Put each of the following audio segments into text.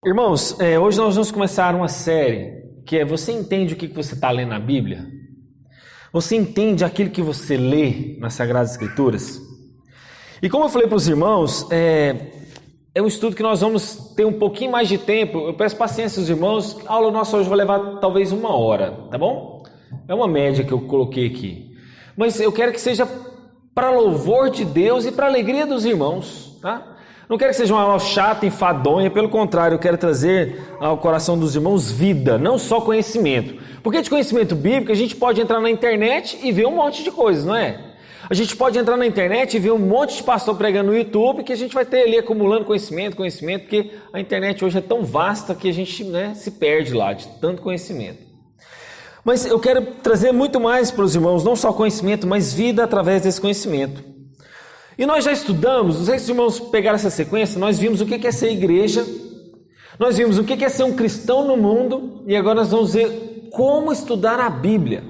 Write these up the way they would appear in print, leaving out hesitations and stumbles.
Irmãos, hoje nós vamos começar uma série que é Você entende o que você está lendo na Bíblia? Você entende aquilo que você lê nas Sagradas Escrituras? E como eu falei para os irmãos, é um estudo que nós vamos ter um pouquinho mais de tempo. Eu peço paciência aos irmãos. A aula nossa hoje vai levar talvez 1 hora, tá bom? É uma média que eu coloquei aqui. Mas eu quero que seja para louvor de Deus e para alegria dos irmãos, tá? Não quero que seja uma aula chata, enfadonha, pelo contrário, eu quero trazer ao coração dos irmãos vida, não só conhecimento. Porque de conhecimento bíblico a gente pode entrar na internet e ver um monte de coisas, não é? A gente pode entrar na internet e ver um monte de pastor pregando no YouTube que a gente vai ter ali acumulando conhecimento, porque a internet hoje é tão vasta que a gente se perde lá de tanto conhecimento. Mas eu quero trazer muito mais para os irmãos, não só conhecimento, mas vida através desse conhecimento. E nós já estudamos, não sei se os irmãos pegaram essa sequência, nós vimos o que é ser igreja, nós vimos o que é ser um cristão no mundo, e agora nós vamos ver como estudar a Bíblia.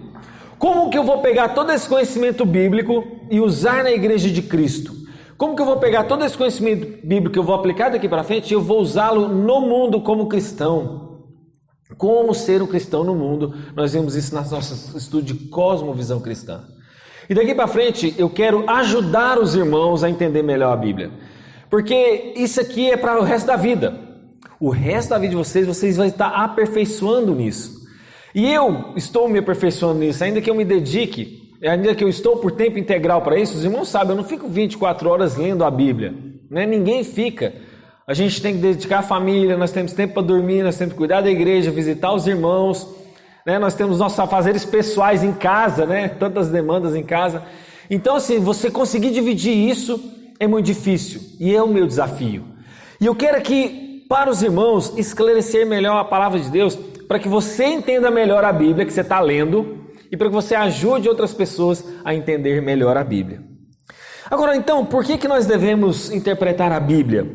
Como que eu vou pegar todo esse conhecimento bíblico e usar na igreja de Cristo? Como que eu vou pegar todo esse conhecimento bíblico que eu vou aplicar daqui para frente e eu vou usá-lo no mundo como cristão? Como ser um cristão no mundo? Nós vimos isso no nosso estudo de cosmovisão cristã. E daqui para frente eu quero ajudar os irmãos a entender melhor a Bíblia. Porque isso aqui é para o resto da vida. O resto da vida de vocês vão estar aperfeiçoando nisso. E eu estou me aperfeiçoando nisso, ainda que eu me dedique, ainda que eu estou por tempo integral para isso. Os irmãos sabem, eu não fico 24 horas lendo a Bíblia. Ninguém fica. A gente tem que dedicar a família, nós temos tempo para dormir, nós temos que cuidar da igreja, visitar os irmãos. Nós temos nossos afazeres pessoais em casa, tantas demandas em casa. Então, assim, você conseguir dividir isso é muito difícil e é o meu desafio. E eu quero aqui, para os irmãos, esclarecer melhor a palavra de Deus, para que você entenda melhor a Bíblia que você está lendo e para que você ajude outras pessoas a entender melhor a Bíblia. Agora, então, por que nós devemos interpretar a Bíblia?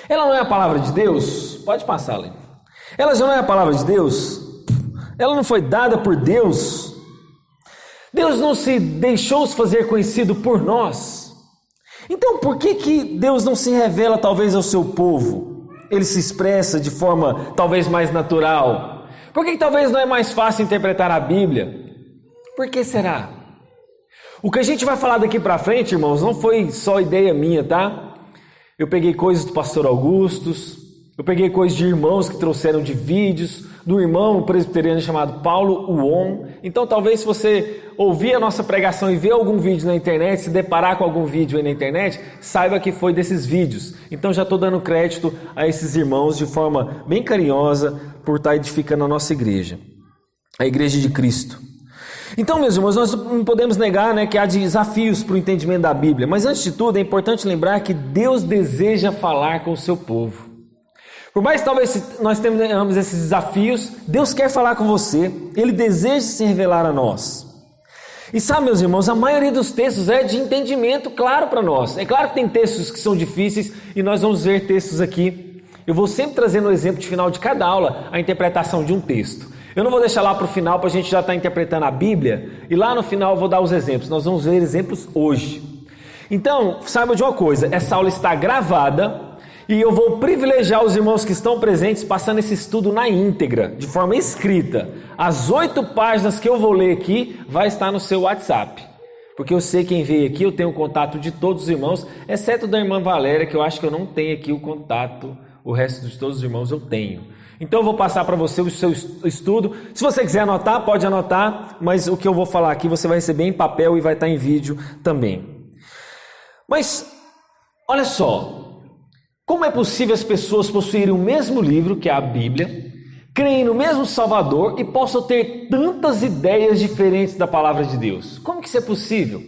Ela não é a palavra de Deus? Pode passar, Lê. Ela já não é a palavra de Deus? Ela não foi dada por Deus? Deus não se deixou se fazer conhecido por nós? Então por que Deus não se revela talvez ao seu povo? Ele se expressa de forma talvez mais natural? Por que talvez não é mais fácil interpretar a Bíblia? Por que será? O que a gente vai falar daqui para frente, irmãos, não foi só ideia minha, tá? Eu peguei coisas do pastor Augustus, eu peguei coisas de irmãos que trouxeram de vídeos, do irmão presbiteriano chamado Paulo Uon. Então talvez se você ouvir a nossa pregação e ver algum vídeo na internet, se deparar com algum vídeo aí na internet, saiba que foi desses vídeos. Então já estou dando crédito a esses irmãos de forma bem carinhosa por estar edificando a nossa igreja, a igreja de Cristo. Então, meus irmãos, nós não podemos negar que há desafios para o entendimento da Bíblia, mas antes de tudo é importante lembrar que Deus deseja falar com o seu povo. Por mais que talvez nós tenhamos esses desafios, Deus quer falar com você, Ele deseja se revelar a nós. E sabe, meus irmãos, a maioria dos textos é de entendimento claro para nós. É claro que tem textos que são difíceis e nós vamos ver textos aqui. Eu vou sempre trazer no exemplo de final de cada aula a interpretação de um texto. Eu não vou deixar lá para o final para a gente já estar interpretando a Bíblia e lá no final eu vou dar os exemplos. Nós vamos ver exemplos hoje. Então, saiba de uma coisa, essa aula está gravada. E eu vou privilegiar os irmãos que estão presentes passando esse estudo na íntegra, de forma escrita. As 8 páginas que eu vou ler aqui vai estar no seu WhatsApp. Porque eu sei quem veio aqui, eu tenho o contato de todos os irmãos, exceto da irmã Valéria, que eu acho que eu não tenho aqui o contato, o resto de todos os irmãos eu tenho. Então eu vou passar para você o seu estudo. Se você quiser anotar, pode anotar, mas o que eu vou falar aqui você vai receber em papel e vai estar em vídeo também. Mas, olha só. Como é possível as pessoas possuírem o mesmo livro, que é a Bíblia, creem no mesmo Salvador e possam ter tantas ideias diferentes da palavra de Deus? Como que isso é possível?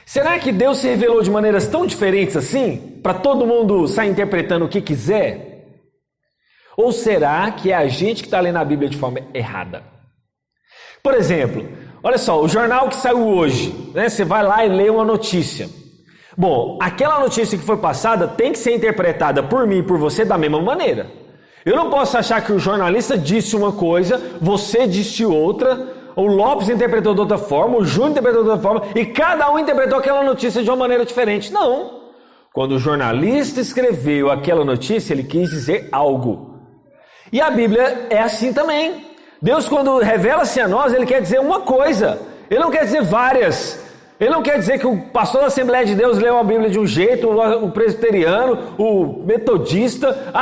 Será que Deus se revelou de maneiras tão diferentes assim, para todo mundo sair interpretando o que quiser? Ou será que é a gente que está lendo a Bíblia de forma errada? Por exemplo, olha só, o jornal que saiu hoje, você vai lá e lê uma notícia. Bom, aquela notícia que foi passada tem que ser interpretada por mim e por você da mesma maneira. Eu não posso achar que o jornalista disse uma coisa, você disse outra, o Lopes interpretou de outra forma, o Júnior interpretou de outra forma, e cada um interpretou aquela notícia de uma maneira diferente. Não. Quando o jornalista escreveu aquela notícia, ele quis dizer algo. E a Bíblia é assim também. Deus, quando revela-se a nós, Ele quer dizer uma coisa. Ele não quer dizer várias. Ele não quer dizer que o pastor da Assembleia de Deus leu a Bíblia de um jeito, o presbiteriano, o metodista.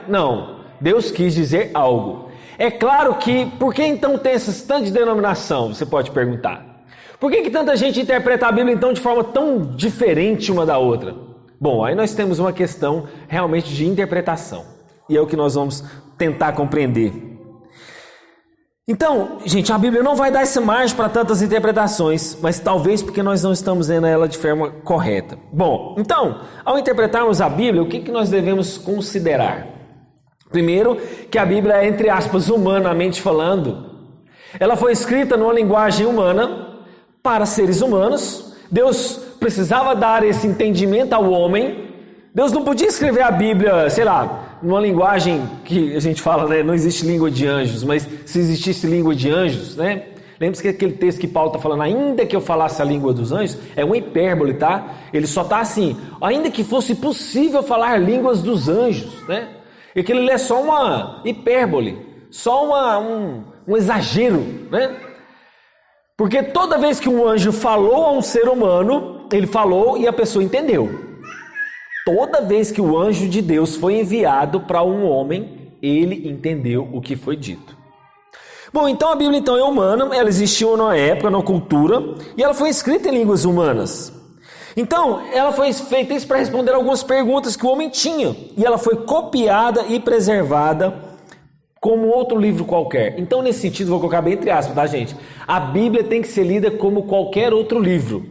Não. Deus quis dizer algo. É claro que, por que então tem essas tantas de denominação? Você pode perguntar. Por que tanta gente interpreta a Bíblia então de forma tão diferente uma da outra? Bom, aí nós temos uma questão realmente de interpretação. E é o que nós vamos tentar compreender. Então, gente, a Bíblia não vai dar essa margem para tantas interpretações, mas talvez porque nós não estamos lendo ela de forma correta. Bom, então, ao interpretarmos a Bíblia, o que nós devemos considerar? Primeiro, que a Bíblia é, entre aspas, humanamente falando. Ela foi escrita numa linguagem humana, para seres humanos. Deus precisava dar esse entendimento ao homem. Deus não podia escrever a Bíblia, sei lá, numa linguagem que a gente fala, né? Não existe língua de anjos, mas se existisse língua de anjos, né? Lembre-se que aquele texto que Paulo está falando, ainda que eu falasse a língua dos anjos, é uma hipérbole, tá? Ele só está assim, ainda que fosse possível falar línguas dos anjos, né? E aquilo ali é só uma hipérbole, só um exagero, né? Porque toda vez que um anjo falou a um ser humano, ele falou e a pessoa entendeu. Toda vez que o anjo de Deus foi enviado para um homem, ele entendeu o que foi dito. Bom, então a Bíblia então é humana, ela existiu numa época, numa cultura, e ela foi escrita em línguas humanas. Então, ela foi feita isso para responder algumas perguntas que o homem tinha, e ela foi copiada e preservada como outro livro qualquer. Então, nesse sentido, vou colocar bem entre aspas, tá, gente? A Bíblia tem que ser lida como qualquer outro livro.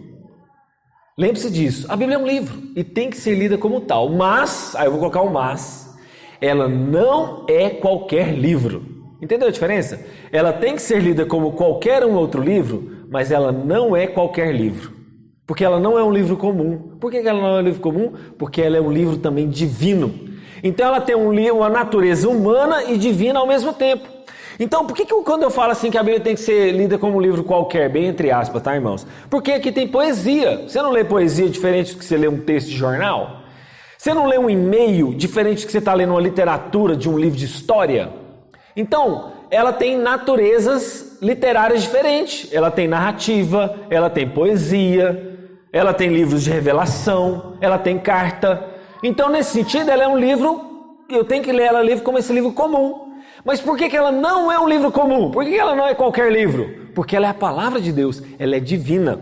Lembre-se disso. A Bíblia é um livro e tem que ser lida como tal. Mas, aí eu vou colocar um mas, ela não é qualquer livro. Entendeu a diferença? Ela tem que ser lida como qualquer um outro livro, mas ela não é qualquer livro. Porque ela não é um livro comum. Por que ela não é um livro comum? Porque ela é um livro também divino. Então ela tem uma natureza humana e divina ao mesmo tempo. Então por que quando eu falo assim que a Bíblia tem que ser lida como um livro qualquer, bem entre aspas, tá, irmãos? Porque aqui tem poesia. Você não lê poesia diferente do que você lê um texto de jornal? Você não lê um e-mail diferente do que você está lendo uma literatura de um livro de história? Então, ela tem naturezas literárias diferentes. Ela tem narrativa, ela tem poesia, ela tem livros de revelação, ela tem carta. Então, nesse sentido, ela é um livro, eu tenho que ler ela livro como esse livro comum. Mas por que ela não é um livro comum? Por que ela não é qualquer livro? Porque ela é a palavra de Deus, ela é divina.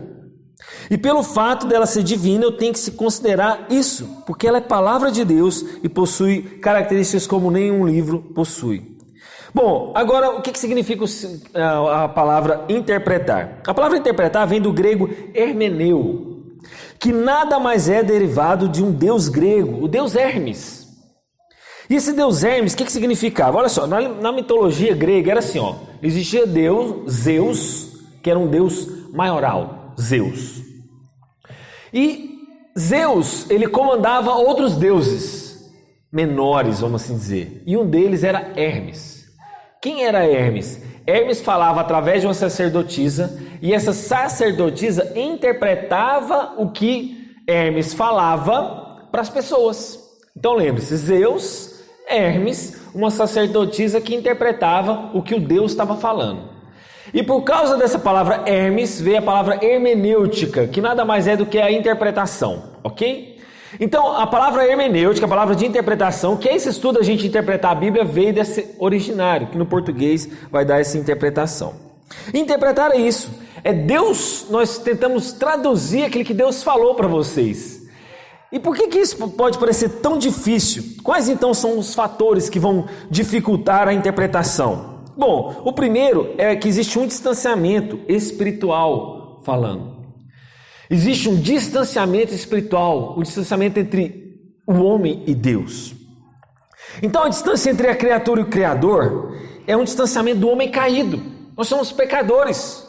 E pelo fato dela ser divina, eu tenho que se considerar isso, porque ela é palavra de Deus e possui características como nenhum livro possui. Bom, agora o que significa a palavra interpretar? A palavra interpretar vem do grego hermeneu, que nada mais é derivado de um deus grego, o deus Hermes. E esse deus Hermes, o que significava? Olha só, na mitologia grega era assim, ó, existia Deus, Zeus, que era um deus maioral, Zeus. E Zeus, ele comandava outros deuses menores, vamos assim dizer, e um deles era Hermes. Quem era Hermes? Hermes falava através de uma sacerdotisa, e essa sacerdotisa interpretava o que Hermes falava para as pessoas. Então lembre-se, Zeus, Hermes, uma sacerdotisa que interpretava o que o Deus estava falando. E por causa dessa palavra Hermes, veio a palavra hermenêutica, que nada mais é do que a interpretação, ok? Então, a palavra hermenêutica, a palavra de interpretação, que é esse estudo a gente interpretar a Bíblia, veio desse originário, que no português vai dar essa interpretação. Interpretar é isso, é Deus, nós tentamos traduzir aquilo que Deus falou para vocês. E por que isso pode parecer tão difícil? Quais então são os fatores que vão dificultar a interpretação? Bom, o primeiro é que existe um distanciamento espiritual falando. Existe um distanciamento espiritual, um distanciamento entre o homem e Deus. Então a distância entre a criatura e o Criador é um distanciamento do homem caído. Nós somos pecadores.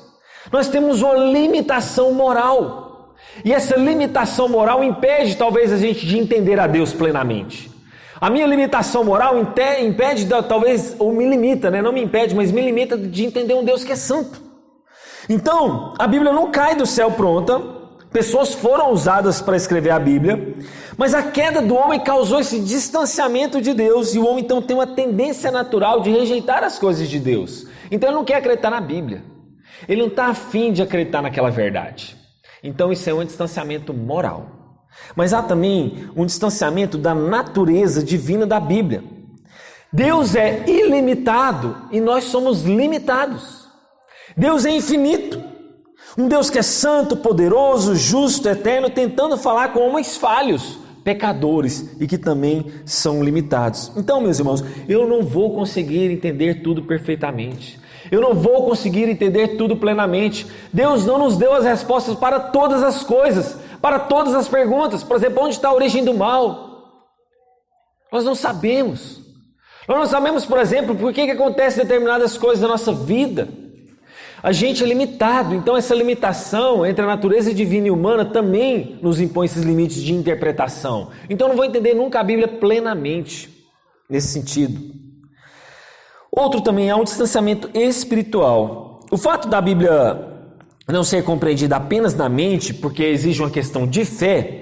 Nós temos uma limitação moral. E essa limitação moral impede talvez a gente de entender a Deus plenamente. A minha limitação moral impede, talvez, ou me limita, né? Não me impede, mas me limita de entender um Deus que é santo. Então, a Bíblia não cai do céu pronta Pessoas foram usadas para escrever a Bíblia, mas a queda do homem causou esse distanciamento de Deus, e o homem então tem uma tendência natural de rejeitar as coisas de Deus. Então ele não quer acreditar na Bíblia, ele não está afim de acreditar naquela verdade. Então isso é um distanciamento moral. Mas há também um distanciamento da natureza divina da Bíblia. Deus é ilimitado e nós somos limitados. Deus é infinito. Um Deus que é santo, poderoso, justo, eterno, tentando falar com homens falhos, pecadores e que também são limitados. Então, meus irmãos, eu não vou conseguir entender tudo perfeitamente. Eu não vou conseguir entender tudo plenamente. Deus não nos deu as respostas para todas as coisas, para todas as perguntas. Por exemplo, onde está a origem do mal? Nós não sabemos. Nós não sabemos, por exemplo, por que acontecem determinadas coisas na nossa vida. A gente é limitado, então essa limitação entre a natureza divina e humana também nos impõe esses limites de interpretação. Então eu não vou entender nunca a Bíblia plenamente nesse sentido. Outro também é um distanciamento espiritual. O fato da Bíblia não ser compreendida apenas na mente, porque exige uma questão de fé,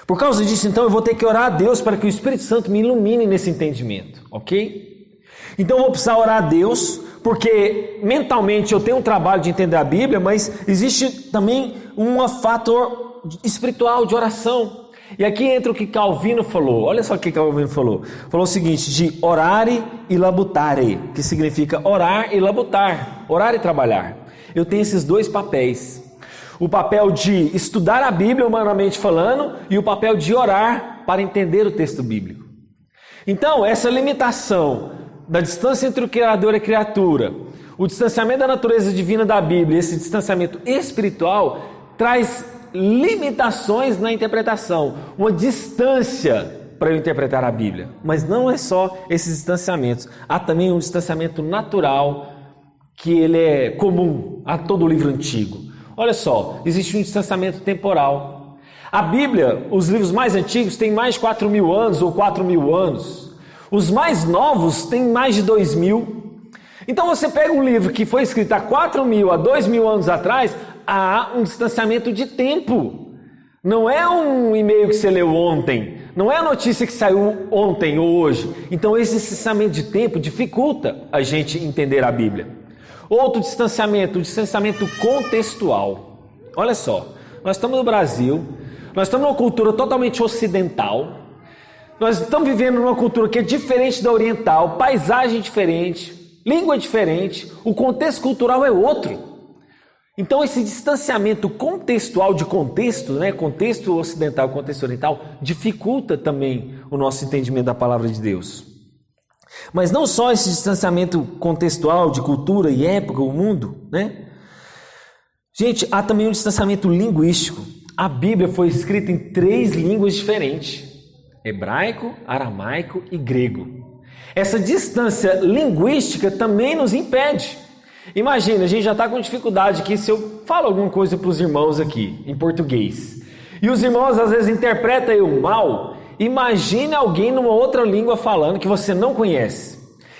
por causa disso, então, eu vou ter que orar a Deus para que o Espírito Santo me ilumine nesse entendimento, ok? Então eu vou precisar orar a Deus, porque mentalmente eu tenho um trabalho de entender a Bíblia, mas existe também um fator espiritual de oração. E aqui entra o que Calvino falou. Olha só o que Calvino falou. Falou o seguinte, de orare e labutare, que significa orar e labutar, orar e trabalhar. Eu tenho esses dois papéis. O papel de estudar a Bíblia, humanamente falando, e o papel de orar para entender o texto bíblico. Então, essa limitação da distância entre o Criador e a criatura, o distanciamento da natureza divina da Bíblia, esse distanciamento espiritual, traz limitações na interpretação, uma distância para eu interpretar a Bíblia. Mas não é só esses distanciamentos, há também um distanciamento natural que ele é comum a todo o livro antigo. Olha só, existe um distanciamento temporal. A Bíblia, os livros mais antigos têm mais de 4.000 anos ou 4.000 anos. Os mais novos têm mais de 2.000. Então você pega um livro que foi escrito há 4.000, há 2.000 anos atrás, há um distanciamento de tempo. Não é um e-mail que você leu ontem, não é a notícia que saiu ontem ou hoje. Então esse distanciamento de tempo dificulta a gente entender a Bíblia. Outro distanciamento, o distanciamento contextual. Olha só, nós estamos no Brasil, nós estamos numa cultura totalmente ocidental, nós estamos vivendo numa cultura que é diferente da oriental, paisagem diferente, língua diferente, o contexto cultural é outro. Então esse distanciamento contextual de contexto, contexto ocidental, contexto oriental, dificulta também o nosso entendimento da palavra de Deus. Mas não só esse distanciamento contextual de cultura e época, o mundo, Gente, há também um distanciamento linguístico. A Bíblia foi escrita em 3 línguas diferentes: hebraico, aramaico e grego. Essa distância linguística também nos impede. Imagina, a gente já está com dificuldade aqui se eu falo alguma coisa para os irmãos aqui, em português. E os irmãos às vezes interpretam eu mal. Imagine alguém numa outra língua falando que você não conhece.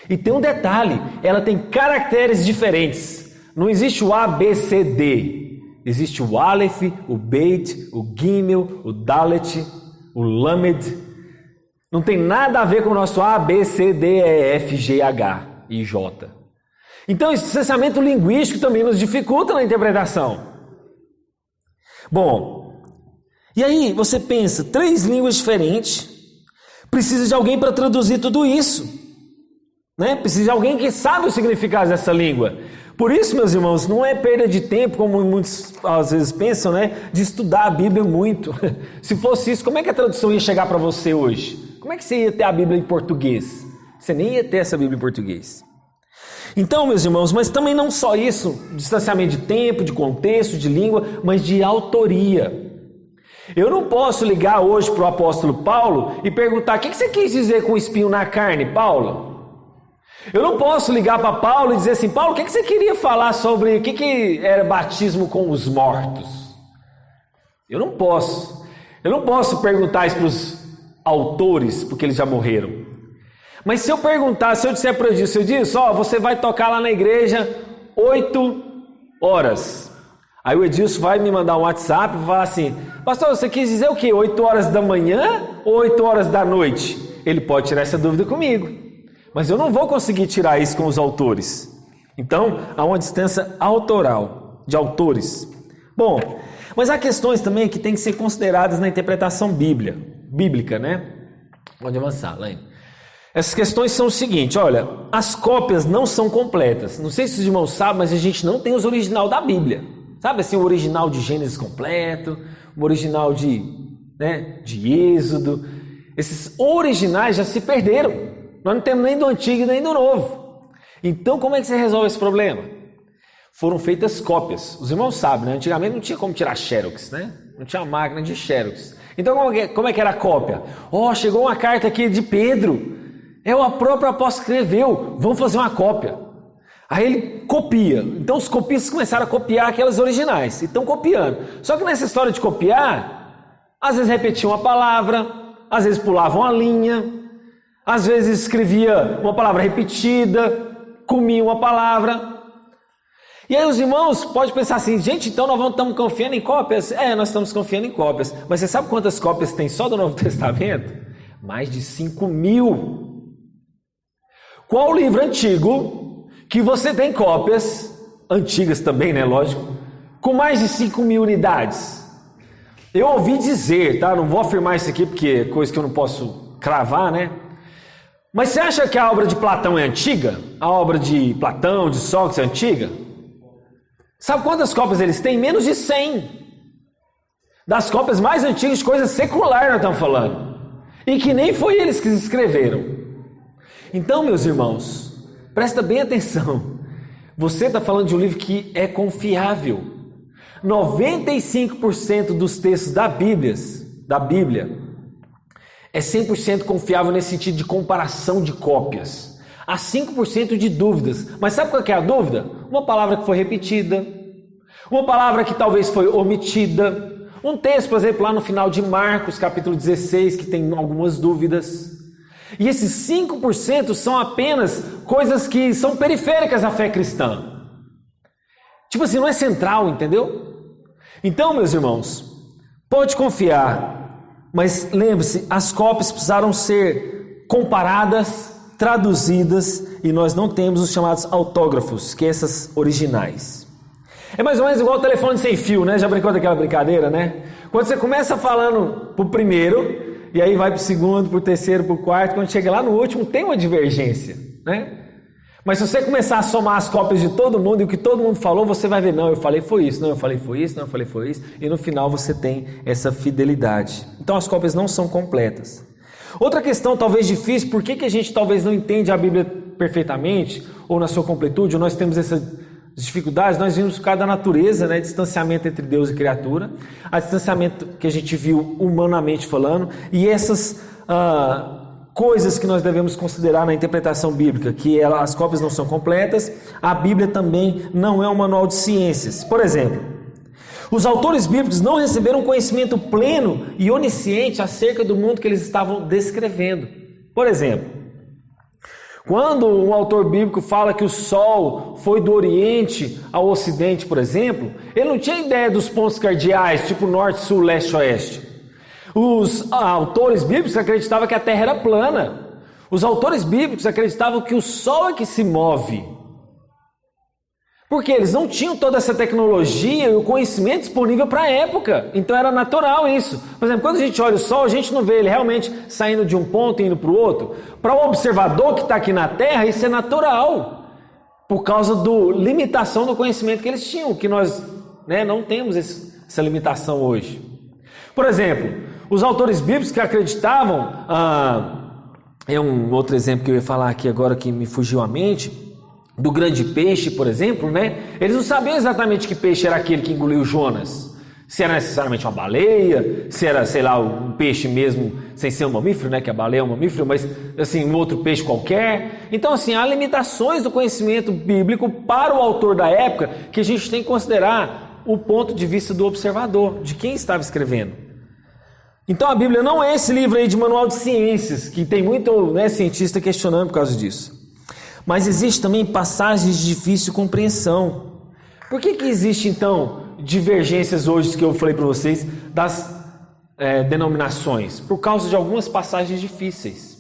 E tem um detalhe, ela tem caracteres diferentes. Não existe o A, B, C, D. Existe o Aleph, o Beit, o Gimel, o Dalet, o Lamed. Não tem nada a ver com o nosso A, B, C, D, E, F, G, H e J. Então esse distanciamento linguístico também nos dificulta na interpretação. Bom, e aí você pensa, 3 línguas diferentes, precisa de alguém para traduzir tudo isso, Precisa de alguém que sabe o significado dessa língua. Por isso, meus irmãos, não é perda de tempo, como muitos às vezes pensam, de estudar a Bíblia muito. Se fosse isso, como é que a tradução ia chegar para você hoje? Como é que você ia ter a Bíblia em português? Você nem ia ter essa Bíblia em português. Então, meus irmãos, mas também não só isso, distanciamento de tempo, de contexto, de língua, mas de autoria. Eu não posso ligar hoje para o apóstolo Paulo e perguntar: o que você quis dizer com espinho na carne, Paulo? Eu não posso ligar para Paulo e dizer assim: Paulo, o que você queria falar sobre o que era batismo com os mortos? Eu não posso. Eu não posso perguntar isso para os autores, porque eles já morreram. Mas se eu perguntar, se eu disser para eles, você vai tocar lá na igreja 8 horas. Aí o Edilson vai me mandar um WhatsApp e falar assim: pastor, você quis dizer o quê? 8 horas da manhã ou 8 horas da noite? Ele pode tirar essa dúvida comigo, mas eu não vou conseguir tirar isso com os autores. Então, há uma distância autoral de autores. Bom, mas há questões também que têm que ser consideradas na interpretação bíblica, né? Pode avançar, Laine. Essas questões são o seguinte: olha, as cópias não são completas. Não sei se os irmãos sabem, mas a gente não tem os original da Bíblia. Sabe assim, o original de Gênesis completo, o original de Êxodo. Esses originais já se perderam. Nós não temos nem do Antigo nem do Novo. Então, como é que você resolve esse problema? Foram feitas cópias. Os irmãos sabem, né? Antigamente não tinha como tirar xerox, né? Não tinha máquina de xerox. Então, como é que era a cópia? Chegou uma carta aqui de Pedro. O próprio apóstolo escreveu. Vamos fazer uma cópia. Aí ele copia. Então os copistas começaram a copiar aquelas originais. E estão copiando. Só que nessa história de copiar, às vezes repetiam uma palavra, às vezes pulavam a linha, às vezes escrevia uma palavra repetida, comia uma palavra. E aí os irmãos podem pensar assim: gente, então nós estamos confiando em cópias? Nós estamos confiando em cópias. Mas você sabe quantas cópias tem só do Novo Testamento? Mais de 5.000. Qual livro antigo que você tem cópias, antigas também, né, lógico, com mais de 5.000 unidades? Eu ouvi dizer, tá? Não vou afirmar isso aqui porque é coisa que eu não posso cravar, né? Mas você acha que a obra de Platão é antiga? A obra de Platão, de Sócrates é antiga? Sabe quantas cópias eles têm? Menos de 100. Das cópias mais antigas de coisa secular nós estamos falando. E que nem foi eles que escreveram. Então, meus irmãos, presta bem atenção. Você está falando de um livro que é confiável. 95% dos textos da Bíblia é 100% confiável nesse sentido de comparação de cópias. Há 5% de dúvidas. Mas sabe qual que é a dúvida? Uma palavra que foi repetida, uma palavra que talvez foi omitida, um texto, por exemplo, lá no final de Marcos, capítulo 16, que tem algumas dúvidas. E esses 5% são apenas coisas que são periféricas à fé cristã. Tipo assim, não é central, entendeu? Então, meus irmãos, pode confiar, mas lembre-se, as cópias precisaram ser comparadas, traduzidas, e nós não temos os chamados autógrafos, que são essas originais. É mais ou menos igual o telefone sem fio, né? Já brincou daquela brincadeira, né? Quando você começa falando pro primeiro, e aí vai para o segundo, para o terceiro, para o quarto, quando chega lá no último tem uma divergência, né? Mas se você começar a somar as cópias de todo mundo e o que todo mundo falou, você vai ver: não, eu falei foi isso, não, eu falei foi isso, não, eu falei foi isso, e no final você tem essa fidelidade. Então as cópias não são completas. Outra questão talvez difícil: por que a gente talvez não entende a Bíblia perfeitamente, ou na sua completude, ou nós temos essa dificuldades? Nós vimos por causa da natureza, né? Distanciamento entre Deus e criatura, a distanciamento que a gente viu humanamente falando, e essas coisas que nós devemos considerar na interpretação bíblica, que as cópias não são completas. A Bíblia também não é um manual de ciências. Por exemplo, os autores bíblicos não receberam conhecimento pleno e onisciente acerca do mundo que eles estavam descrevendo. Por exemplo, quando um autor bíblico fala que o sol foi do Oriente ao Ocidente, por exemplo, ele não tinha ideia dos pontos cardeais, tipo Norte, Sul, Leste, Oeste. Os autores bíblicos acreditavam que a Terra era plana. Os autores bíblicos acreditavam que o sol é que se move. Porque eles não tinham toda essa tecnologia e o conhecimento disponível para a época. Então era natural isso. Por exemplo, quando a gente olha o sol, a gente não vê ele realmente saindo de um ponto e indo para o outro. Para o observador que está aqui na Terra, isso é natural. Por causa da limitação do conhecimento que eles tinham, que nós não temos essa limitação hoje. Por exemplo, os autores bíblicos que acreditavam... é um outro exemplo que eu ia falar aqui agora que me fugiu à mente... do grande peixe, por exemplo, eles não sabiam exatamente que peixe era aquele que engoliu Jonas. Se era necessariamente uma baleia, se era, sei lá, um peixe mesmo, sem ser um mamífero, que a baleia é um mamífero, mas assim, um outro peixe qualquer. Então, assim, há limitações do conhecimento bíblico para o autor da época que a gente tem que considerar o ponto de vista do observador, de quem estava escrevendo. Então, a Bíblia não é esse livro aí de manual de ciências, que tem muito cientista questionando por causa disso. Mas existe também passagens de difícil compreensão. Por que existe então divergências hoje que eu falei para vocês das denominações? Por causa de algumas passagens difíceis.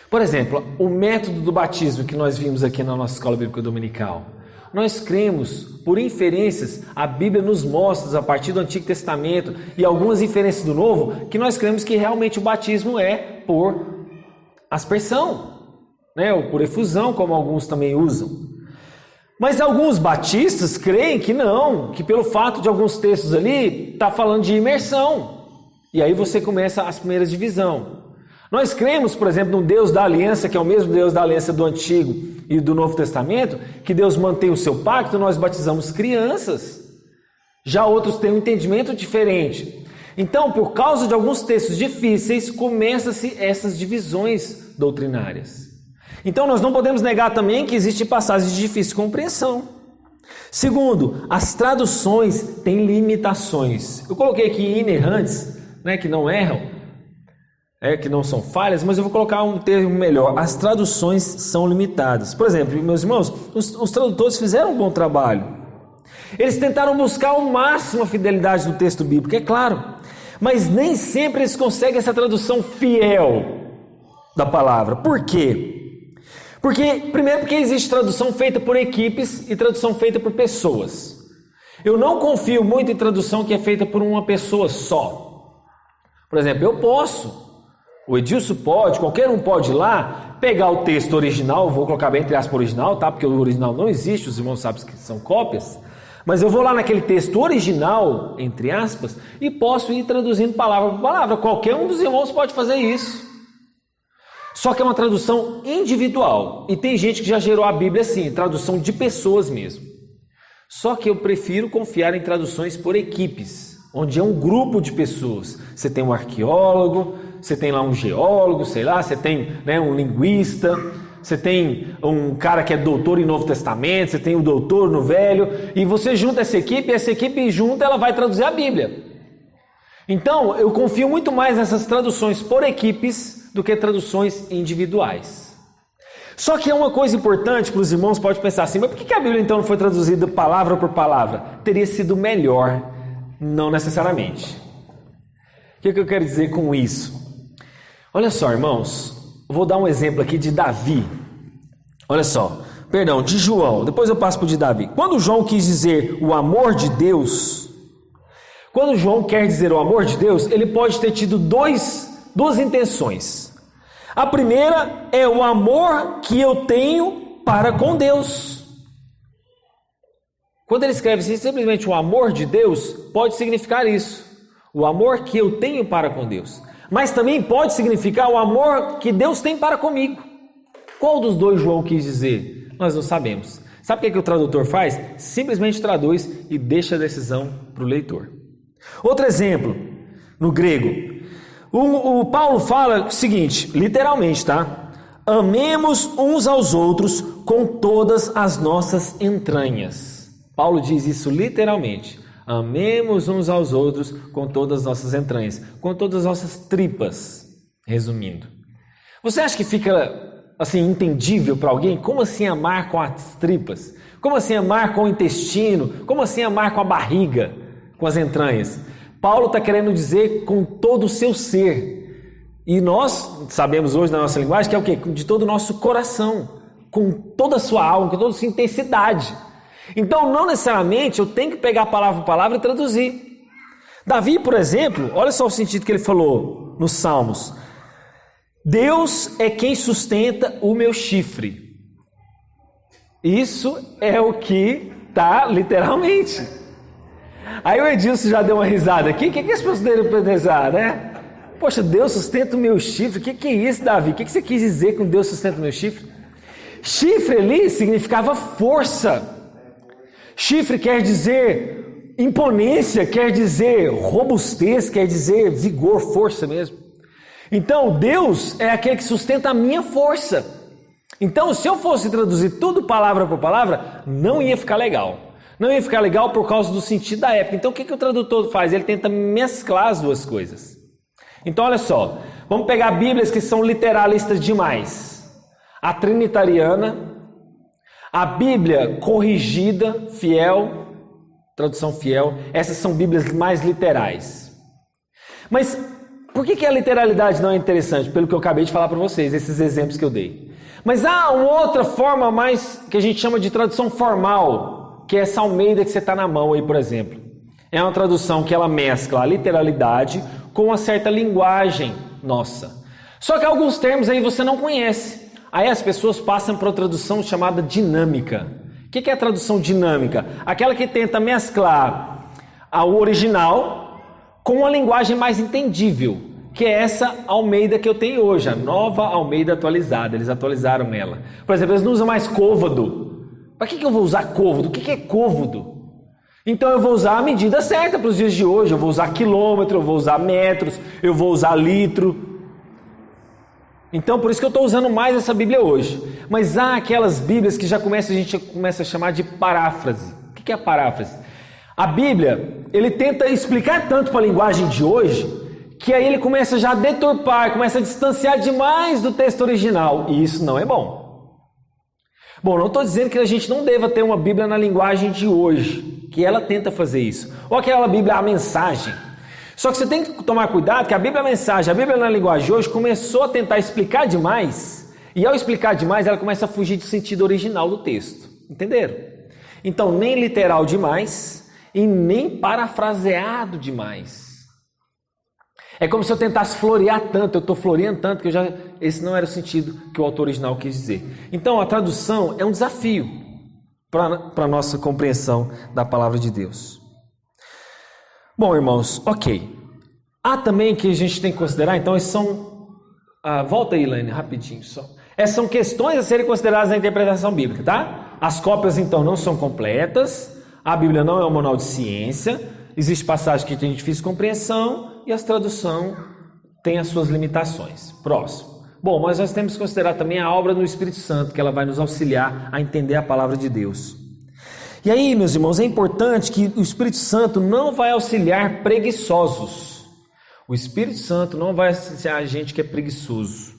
Por exemplo, o método do batismo que nós vimos aqui na nossa escola bíblica dominical. Nós cremos, por inferências, a Bíblia nos mostra, a partir do Antigo Testamento e algumas inferências do Novo, que nós cremos que realmente o batismo é por aspersão, né? Ou por efusão, como alguns também usam. Mas alguns batistas creem que não, que pelo fato de alguns textos ali, está falando de imersão. E aí você começa as primeiras divisões. Nós cremos, por exemplo, no Deus da aliança, que é o mesmo Deus da aliança do Antigo e do Novo Testamento, que Deus mantém o seu pacto, nós batizamos crianças. Já outros têm um entendimento diferente. Então, por causa de alguns textos difíceis, começam-se essas divisões doutrinárias. Então, nós não podemos negar também que existem passagens de difícil compreensão. Segundo, as traduções têm limitações. Eu coloquei aqui inerrantes, né, que não erram, que não são falhas, mas eu vou colocar um termo melhor. As traduções são limitadas. Por exemplo, meus irmãos, os tradutores fizeram um bom trabalho. Eles tentaram buscar ao máximo a fidelidade do texto bíblico, é claro, mas nem sempre eles conseguem essa tradução fiel da palavra. Por quê? Primeiro porque existe tradução feita por equipes e tradução feita por pessoas. Eu não confio muito em tradução que é feita por uma pessoa só. Por exemplo, eu posso, o Edilson pode, qualquer um pode ir lá, pegar o texto original, vou colocar bem entre aspas original, tá? Porque o original não existe, os irmãos sabem que são cópias, mas eu vou lá naquele texto original, entre aspas, e posso ir traduzindo palavra por palavra. Qualquer um dos irmãos pode fazer isso. Só que é uma tradução individual, e tem gente que já gerou a Bíblia assim, tradução de pessoas mesmo. Só que eu prefiro confiar em traduções por equipes, onde é um grupo de pessoas. Você tem um arqueólogo, você tem lá um geólogo, sei lá, você tem, né, um linguista, você tem um cara que é doutor em Novo Testamento, você tem um doutor no Velho, e você junta essa equipe junta, ela vai traduzir a Bíblia. Então, eu confio muito mais nessas traduções por equipes do que traduções individuais. Só que é uma coisa importante para os irmãos, pode pensar assim, mas por que a Bíblia então não foi traduzida palavra por palavra? Teria sido melhor, não necessariamente. O que eu quero dizer com isso? Olha só, irmãos, eu vou dar um exemplo aqui de Davi. Olha só, perdão, de João, depois eu passo para o de Davi. Quando João quis dizer o amor de Deus, quando João quer dizer o amor de Deus, ele pode ter tido duas intenções. A primeira é o amor que eu tenho para com Deus. Quando ele escreve assim, simplesmente o amor de Deus, pode significar isso. O amor que eu tenho para com Deus. Mas também pode significar o amor que Deus tem para comigo. Qual dos dois João quis dizer? Nós não sabemos. Sabe o que o tradutor faz? Simplesmente traduz e deixa a decisão para o leitor. Outro exemplo, no grego. O Paulo fala o seguinte, literalmente, tá? Amemos uns aos outros com todas as nossas entranhas. Paulo diz isso literalmente. Amemos uns aos outros com todas as nossas entranhas, com todas as nossas tripas, resumindo. Você acha que fica assim entendível para alguém? Como assim amar com as tripas? Como assim amar com o intestino? Como assim amar com a barriga, com as entranhas? Paulo está querendo dizer com todo o seu ser. E nós sabemos hoje na nossa linguagem que é o quê? De todo o nosso coração, com toda a sua alma, com toda a sua intensidade. Então, não necessariamente eu tenho que pegar palavra por palavra e traduzir. Davi, por exemplo, olha só o sentido que ele falou nos Salmos. Deus é quem sustenta o meu chifre. Isso é o que está literalmente. Aí o Edilson já deu uma risada aqui. O que as pessoas devem pensar, né? Poxa, Deus sustenta o meu chifre. O que é isso, Davi? O que você quis dizer com Deus sustenta o meu chifre? Chifre ali significava força. Chifre quer dizer imponência, quer dizer robustez, quer dizer vigor, força mesmo. Então, Deus é aquele que sustenta a minha força. Então, se eu fosse traduzir tudo palavra por palavra, não ia ficar legal. Não ia ficar legal por causa do sentido da época. Então, o que o tradutor faz? Ele tenta mesclar as duas coisas. Então, olha só. Vamos pegar Bíblias que são literalistas demais. A trinitariana, a Bíblia corrigida, fiel, tradução fiel, essas são Bíblias mais literais. Mas por que a literalidade não é interessante? Pelo que eu acabei de falar para vocês, esses exemplos que eu dei. Mas há uma outra forma mais que a gente chama de tradução formal, que é essa Almeida que você está na mão aí, por exemplo. É uma tradução que ela mescla a literalidade com uma certa linguagem nossa. Só que alguns termos aí você não conhece. Aí as pessoas passam para a tradução chamada dinâmica. O que é a tradução dinâmica? Aquela que tenta mesclar o original com uma linguagem mais entendível, que é essa Almeida que eu tenho hoje, a nova Almeida atualizada. Eles atualizaram ela. Por exemplo, eles não usam mais côvado. Para que eu vou usar côvado? O que é côvado? Então eu vou usar a medida certa para os dias de hoje. Eu vou usar quilômetro, eu vou usar metros, eu vou usar litro. Então por isso que eu estou usando mais essa Bíblia hoje. Mas há aquelas Bíblias que a gente começa a chamar de paráfrase. O que é a paráfrase? A Bíblia, ele tenta explicar tanto para a linguagem de hoje, que aí ele começa já a deturpar, começa a distanciar demais do texto original. E isso não é bom. Bom, não estou dizendo que a gente não deva ter uma Bíblia na linguagem de hoje, que ela tenta fazer isso. Ou aquela Bíblia, a mensagem. Só que você tem que tomar cuidado que a Bíblia, a mensagem, a Bíblia na linguagem de hoje começou a tentar explicar demais. E ao explicar demais, ela começa a fugir do sentido original do texto. Entenderam? Então, nem literal demais e nem parafraseado demais. É como se eu tentasse florear tanto, eu estou floreando tanto que esse não era o sentido que o autor original quis dizer. Então a tradução é um desafio para a nossa compreensão da palavra de Deus. Bom, irmãos, ok. Há também que a gente tem que considerar, então, esses são... volta aí, Elaine, rapidinho só. Essas são questões a serem consideradas na interpretação bíblica, tá? As cópias, então, não são completas, a Bíblia não é um manual de ciência, existe passagem que tem difícil compreensão e a tradução tem as suas limitações. Próximo. Bom, mas nós temos que considerar também a obra do Espírito Santo, que ela vai nos auxiliar a entender a palavra de Deus. E aí, meus irmãos, é importante que o Espírito Santo não vai auxiliar preguiçosos. O Espírito Santo não vai auxiliar a gente que é preguiçoso.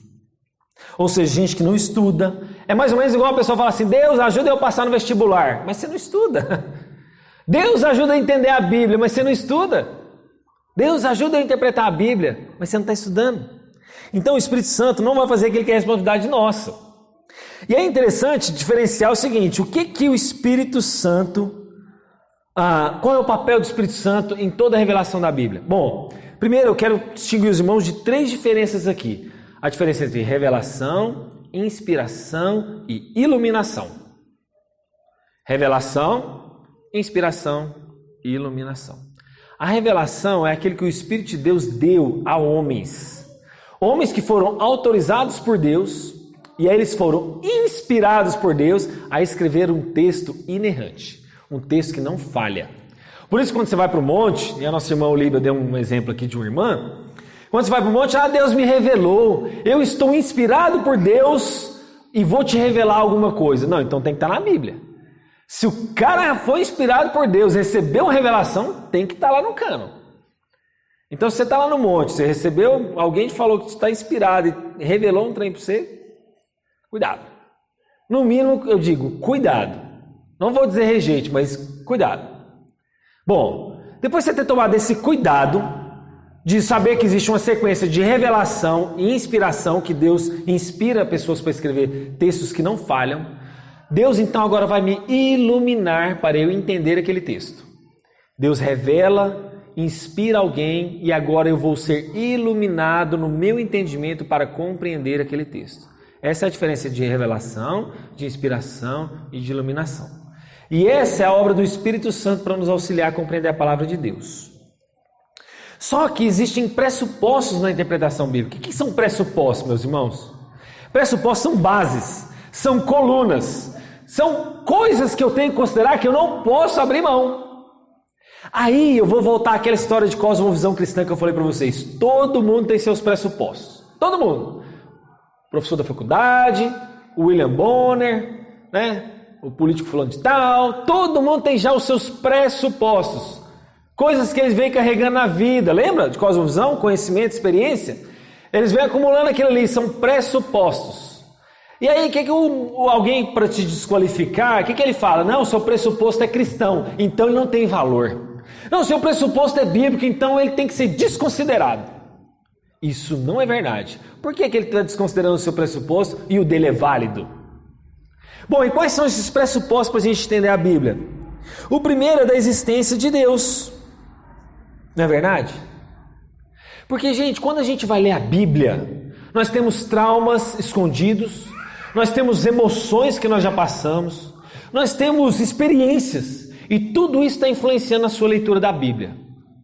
Ou seja, gente que não estuda. É mais ou menos igual a pessoa fala assim, Deus ajuda eu a passar no vestibular. Mas você não estuda. Deus ajuda a entender a Bíblia, mas você não estuda. Deus ajuda a interpretar a Bíblia, mas você não está estudando. Então o Espírito Santo não vai fazer aquilo que é responsabilidade nossa. E é interessante diferenciar o seguinte, o que o Espírito Santo, qual é o papel do Espírito Santo em toda a revelação da Bíblia? Bom, primeiro eu quero distinguir os irmãos de 3 diferenças aqui. A diferença entre revelação, inspiração e iluminação. Revelação, inspiração e iluminação. A revelação é aquilo que o Espírito de Deus deu a homens. Homens que foram autorizados por Deus e aí eles foram inspirados por Deus a escrever um texto inerrante. Um texto que não falha. Por isso quando você vai para o monte, e a nossa irmã Olívia deu um exemplo aqui de uma irmã, quando você vai para o monte, Deus me revelou, eu estou inspirado por Deus e vou te revelar alguma coisa. Não, então tem que estar na Bíblia. Se o cara foi inspirado por Deus, recebeu uma revelação, tem que estar lá no cânon. Então se você está lá no monte, você recebeu, alguém te falou que você está inspirado e revelou um trem para você, cuidado. No mínimo eu digo, cuidado. Não vou dizer rejeite, mas cuidado. Bom, depois de você ter tomado esse cuidado de saber que existe uma sequência de revelação e inspiração, que Deus inspira pessoas para escrever textos que não falham, Deus então agora vai me iluminar para eu entender aquele texto. Deus revela, inspira alguém e agora eu vou ser iluminado no meu entendimento para compreender aquele texto. Essa é a diferença de revelação, de inspiração e de iluminação. E essa é a obra do Espírito Santo para nos auxiliar a compreender a palavra de Deus. Só que existem pressupostos na interpretação bíblica. O que são pressupostos, meus irmãos? Pressupostos são bases, são colunas, são coisas que eu tenho que considerar que eu não posso abrir mão. Aí eu vou voltar àquela história de cosmovisão cristã que eu falei para vocês. Todo mundo tem seus pressupostos. Todo mundo. Professor da faculdade, o William Bonner, né? O político fulano de tal. Todo mundo tem já os seus pressupostos. Coisas que eles vêm carregando na vida. Lembra de cosmovisão, conhecimento, experiência? Eles vêm acumulando aquilo ali, são pressupostos. E aí, alguém para te desqualificar, o que ele fala? Não, seu pressuposto é cristão, então ele não tem valor. Não, seu pressuposto é bíblico, então ele tem que ser desconsiderado. Isso não é verdade. Por que ele está desconsiderando o seu pressuposto e o dele é válido? Bom, e quais são esses pressupostos para a gente entender a Bíblia? O primeiro é da existência de Deus. Não é verdade? Porque, gente, quando a gente vai ler a Bíblia, nós temos traumas escondidos, nós temos emoções que nós já passamos, nós temos experiências, e tudo isso está influenciando a sua leitura da Bíblia.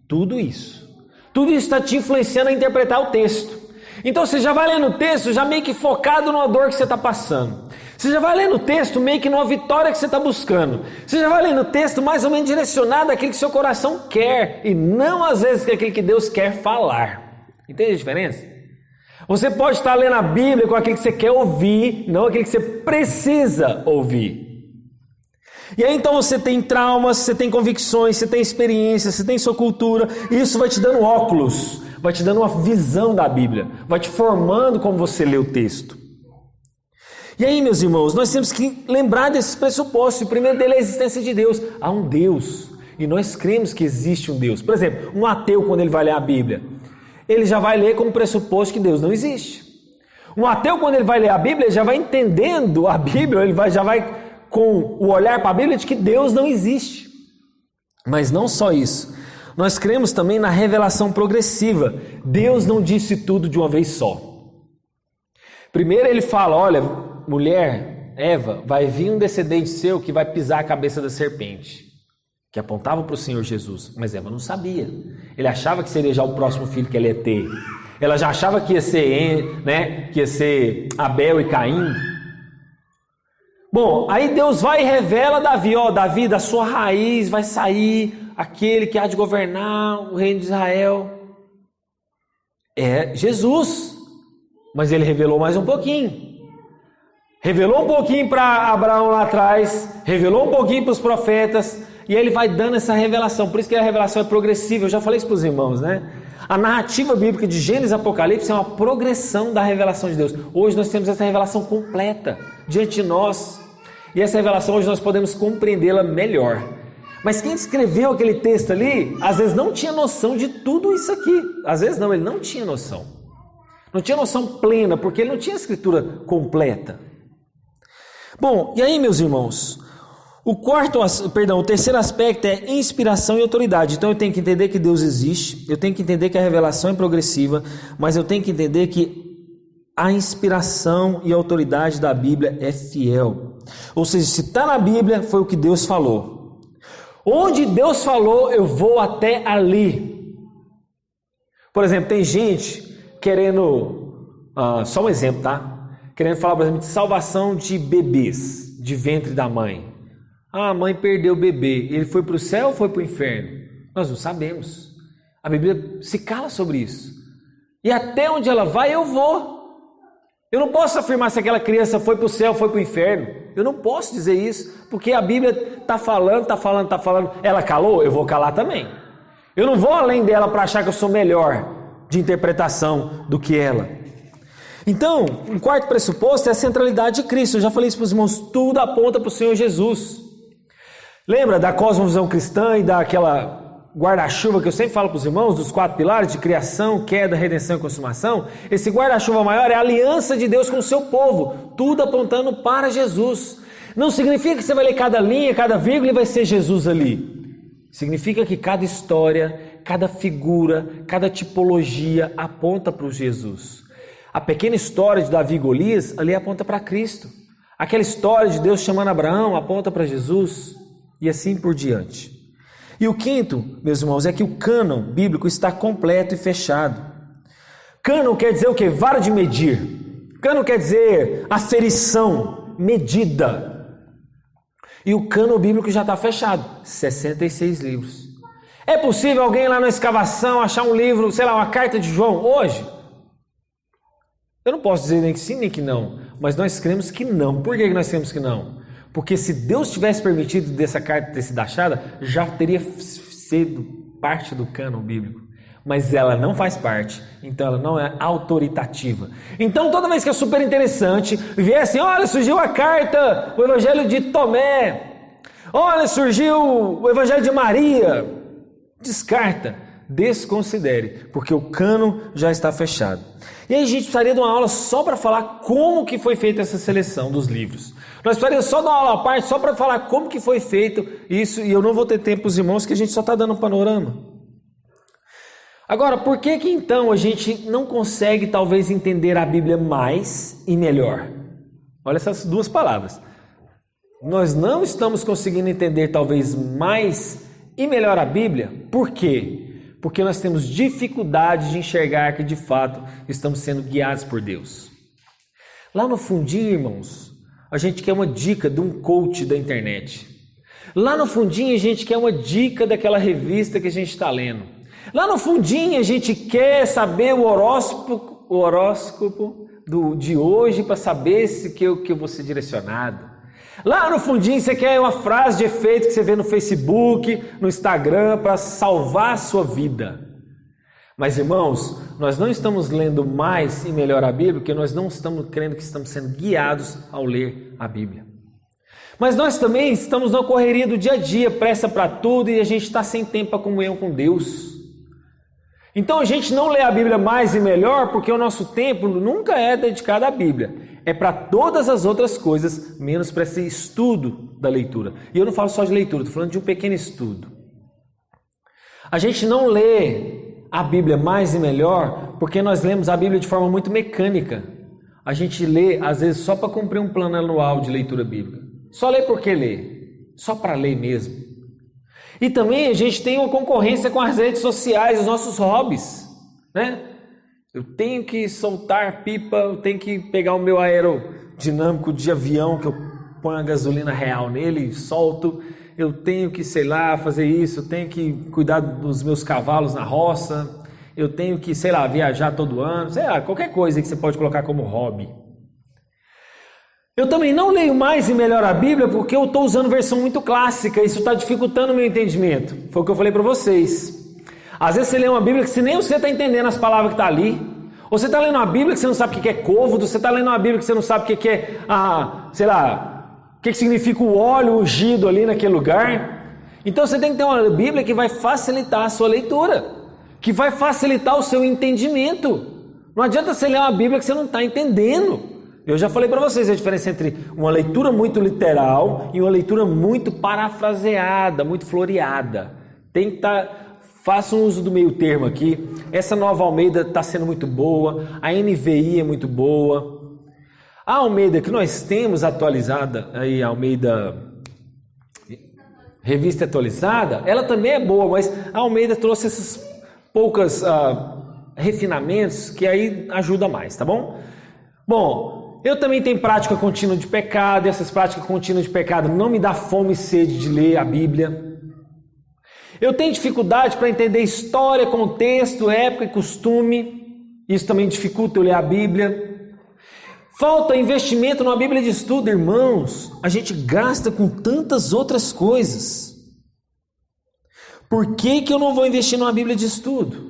Tudo isso. Tudo isso está te influenciando a interpretar o texto. Então você já vai lendo o texto, já meio que focado numa dor que você está passando. Você já vai lendo o texto meio que numa vitória que você está buscando. Você já vai lendo o texto mais ou menos direcionado àquilo que seu coração quer, e não às vezes aquilo que Deus quer falar. Entende a diferença? Você pode estar lendo a Bíblia com aquilo que você quer ouvir, não aquilo que você precisa ouvir. E aí então você tem traumas, você tem convicções, você tem experiências, você tem sua cultura, e isso vai te dando óculos, vai te dando uma visão da Bíblia, vai te formando como você lê o texto. E aí, meus irmãos, nós temos que lembrar desses pressupostos. O primeiro dele é a existência de Deus. Há um Deus, e nós cremos que existe um Deus. Por exemplo, um ateu, quando ele vai ler a Bíblia, ele já vai ler como pressuposto que Deus não existe. Um ateu, quando ele vai ler a Bíblia, ele já vai entendendo a Bíblia, já vai com o olhar para a Bíblia de que Deus não existe. Mas não só isso, nós cremos também na revelação progressiva. Deus não disse tudo de uma vez só. Primeiro ele fala, olha, mulher, Eva, vai vir um descendente seu que vai pisar a cabeça da serpente, que apontava para o Senhor Jesus, mas Eva não sabia. Ele achava que seria já o próximo filho que ela ia ter. Ela já achava que ia ser, que ia ser Abel e Caim. Bom, aí Deus vai e revela Davi, Davi, da sua raiz vai sair aquele que há de governar o reino de Israel. É Jesus, mas ele revelou mais um pouquinho. Revelou um pouquinho para Abraão lá atrás, revelou um pouquinho para os profetas, e ele vai dando essa revelação. Por isso que a revelação é progressiva. Eu já falei isso para os irmãos, né? A narrativa bíblica de Gênesis e Apocalipse é uma progressão da revelação de Deus. Hoje nós temos essa revelação completa diante de nós. E essa revelação hoje nós podemos compreendê-la melhor. Mas quem escreveu aquele texto ali, às vezes não tinha noção de tudo isso aqui. Às vezes não, ele não tinha noção. Não tinha noção plena, porque ele não tinha a escritura completa. Bom, e aí, meus irmãos, o terceiro aspecto é inspiração e autoridade. Então eu tenho que entender que Deus existe, eu tenho que entender que a revelação é progressiva, mas eu tenho que entender que a inspiração e a autoridade da Bíblia é fiel. Ou seja, se está na Bíblia, foi o que Deus falou. Onde Deus falou, eu vou até ali. Por exemplo, tem gente querendo, só um exemplo, tá? Querendo falar, por exemplo, de salvação de bebês, de ventre da mãe. A mãe perdeu o bebê, ele foi para o céu ou foi para o inferno? Nós não sabemos. A Bíblia se cala sobre isso. E até onde ela vai, eu vou. Eu não posso afirmar se aquela criança foi para o céu ou foi para o inferno. Eu não posso dizer isso, porque a Bíblia está falando. Ela calou, eu vou calar também. Eu não vou além dela para achar que eu sou melhor de interpretação do que ela. Então, o quarto pressuposto é a centralidade de Cristo. Eu já falei isso para os irmãos, tudo aponta para o Senhor Jesus. Lembra da cosmovisão cristã e daquela guarda-chuva que eu sempre falo para os irmãos, dos 4 pilares de criação, queda, redenção e consumação? Esse guarda-chuva maior é a aliança de Deus com o seu povo, tudo apontando para Jesus. Não significa que você vai ler cada linha, cada vírgula e vai ser Jesus ali. Significa que cada história, cada figura, cada tipologia aponta para o Jesus. A pequena história de Davi e Golias ali aponta para Cristo. Aquela história de Deus chamando Abraão aponta para Jesus. E assim por diante. E o quinto, meus irmãos, é que o cânon bíblico está completo e fechado. Cânon quer dizer o quê? Vara de medir. Cânon quer dizer aferição, medida. E o cânon bíblico já está fechado. 66 livros. É possível alguém lá na escavação achar um livro, sei lá, uma carta de João hoje? Eu não posso dizer nem que sim, nem que não. Mas nós cremos que não. Por que nós cremos que não? Porque se Deus tivesse permitido dessa carta ter sido achada, já teria sido parte do cânon bíblico. mas ela não faz parte, então ela não é autoritativa. Então toda vez que é super interessante, vier assim, olha, surgiu a carta, o Evangelho de Tomé, olha, surgiu o Evangelho de Maria, descarta, desconsidere, porque o cano já está fechado. E aí a gente precisaria de uma aula só para falar como que foi feita essa seleção dos livros. Nós precisaríamos só de uma aula à parte, só para falar como que foi feito isso, e eu não vou ter tempo, os irmãos, que a gente só está dando um panorama. Agora, por que que então a gente não consegue talvez entender a Bíblia mais e melhor? Olha essas duas palavras. Nós não estamos conseguindo entender talvez mais e melhor a Bíblia. Por quê? Porque nós temos dificuldade de enxergar que de fato estamos sendo guiados por Deus. Lá no fundinho, irmãos, a gente quer uma dica de um coach da internet. Lá no fundinho a gente quer uma dica daquela revista que a gente está lendo. Lá no fundinho a gente quer saber o horóscopo de hoje para saber se que eu vou ser direcionado. Lá no fundinho você quer uma frase de efeito que você vê no Facebook, no Instagram, para salvar a sua vida. Mas irmãos, nós não estamos lendo mais e melhor a Bíblia, porque nós não estamos crendo que estamos sendo guiados ao ler a Bíblia. Mas nós também estamos na correria do dia a dia, pressa para tudo, e a gente está sem tempo para comunhão com Deus. Então a gente não lê a Bíblia mais e melhor, porque o nosso tempo nunca é dedicado à Bíblia. É para todas as outras coisas, menos para esse estudo da leitura. E eu não falo só de leitura, estou falando de um pequeno estudo. A gente não lê a Bíblia mais e melhor, porque nós lemos a Bíblia de forma muito mecânica. A gente lê, às vezes, só para cumprir um plano anual de leitura bíblica. Só lê porque lê. Só para ler mesmo. E também a gente tem uma concorrência com as redes sociais, os nossos hobbies, né? Eu tenho que soltar pipa, eu tenho que pegar o meu aerodinâmico de avião, que eu ponho a gasolina real nele e solto. Eu tenho que, sei lá, fazer isso, eu tenho que cuidar dos meus cavalos na roça, eu tenho que, sei lá, viajar todo ano, sei lá, qualquer coisa que você pode colocar como hobby. Eu também não leio mais e melhor a Bíblia porque eu estou usando versão muito clássica, isso está dificultando o meu entendimento. Foi o que eu falei para vocês. Às vezes você lê uma Bíblia que você nem você está entendendo as palavras que estão ali. Ou você está lendo uma Bíblia que você não sabe o que é côvado, você está lendo uma Bíblia que você não sabe o que é, sei lá, o que significa o óleo ungido ali naquele lugar. Então você tem que ter uma Bíblia que vai facilitar a sua leitura, que vai facilitar o seu entendimento. Não adianta você ler uma Bíblia que você não está entendendo. Eu já falei para vocês a diferença entre uma leitura muito literal e uma leitura muito parafraseada, muito floreada. Tem que estar... Faça um uso do meio termo aqui. Essa Nova Almeida está sendo muito boa. A NVI é muito boa. A Almeida que nós temos atualizada, aí a Almeida Revista Atualizada, ela também é boa, mas a Almeida trouxe esses poucos refinamentos que aí ajuda mais, tá bom? Bom, eu também tenho prática contínua de pecado, e essas práticas contínuas de pecado não me dá fome e sede de ler a Bíblia. Eu tenho dificuldade para entender história, contexto, época e costume. Isso também dificulta eu ler a Bíblia. Falta investimento numa Bíblia de estudo, irmãos. A gente gasta com tantas outras coisas. Por que eu não vou investir numa Bíblia de estudo?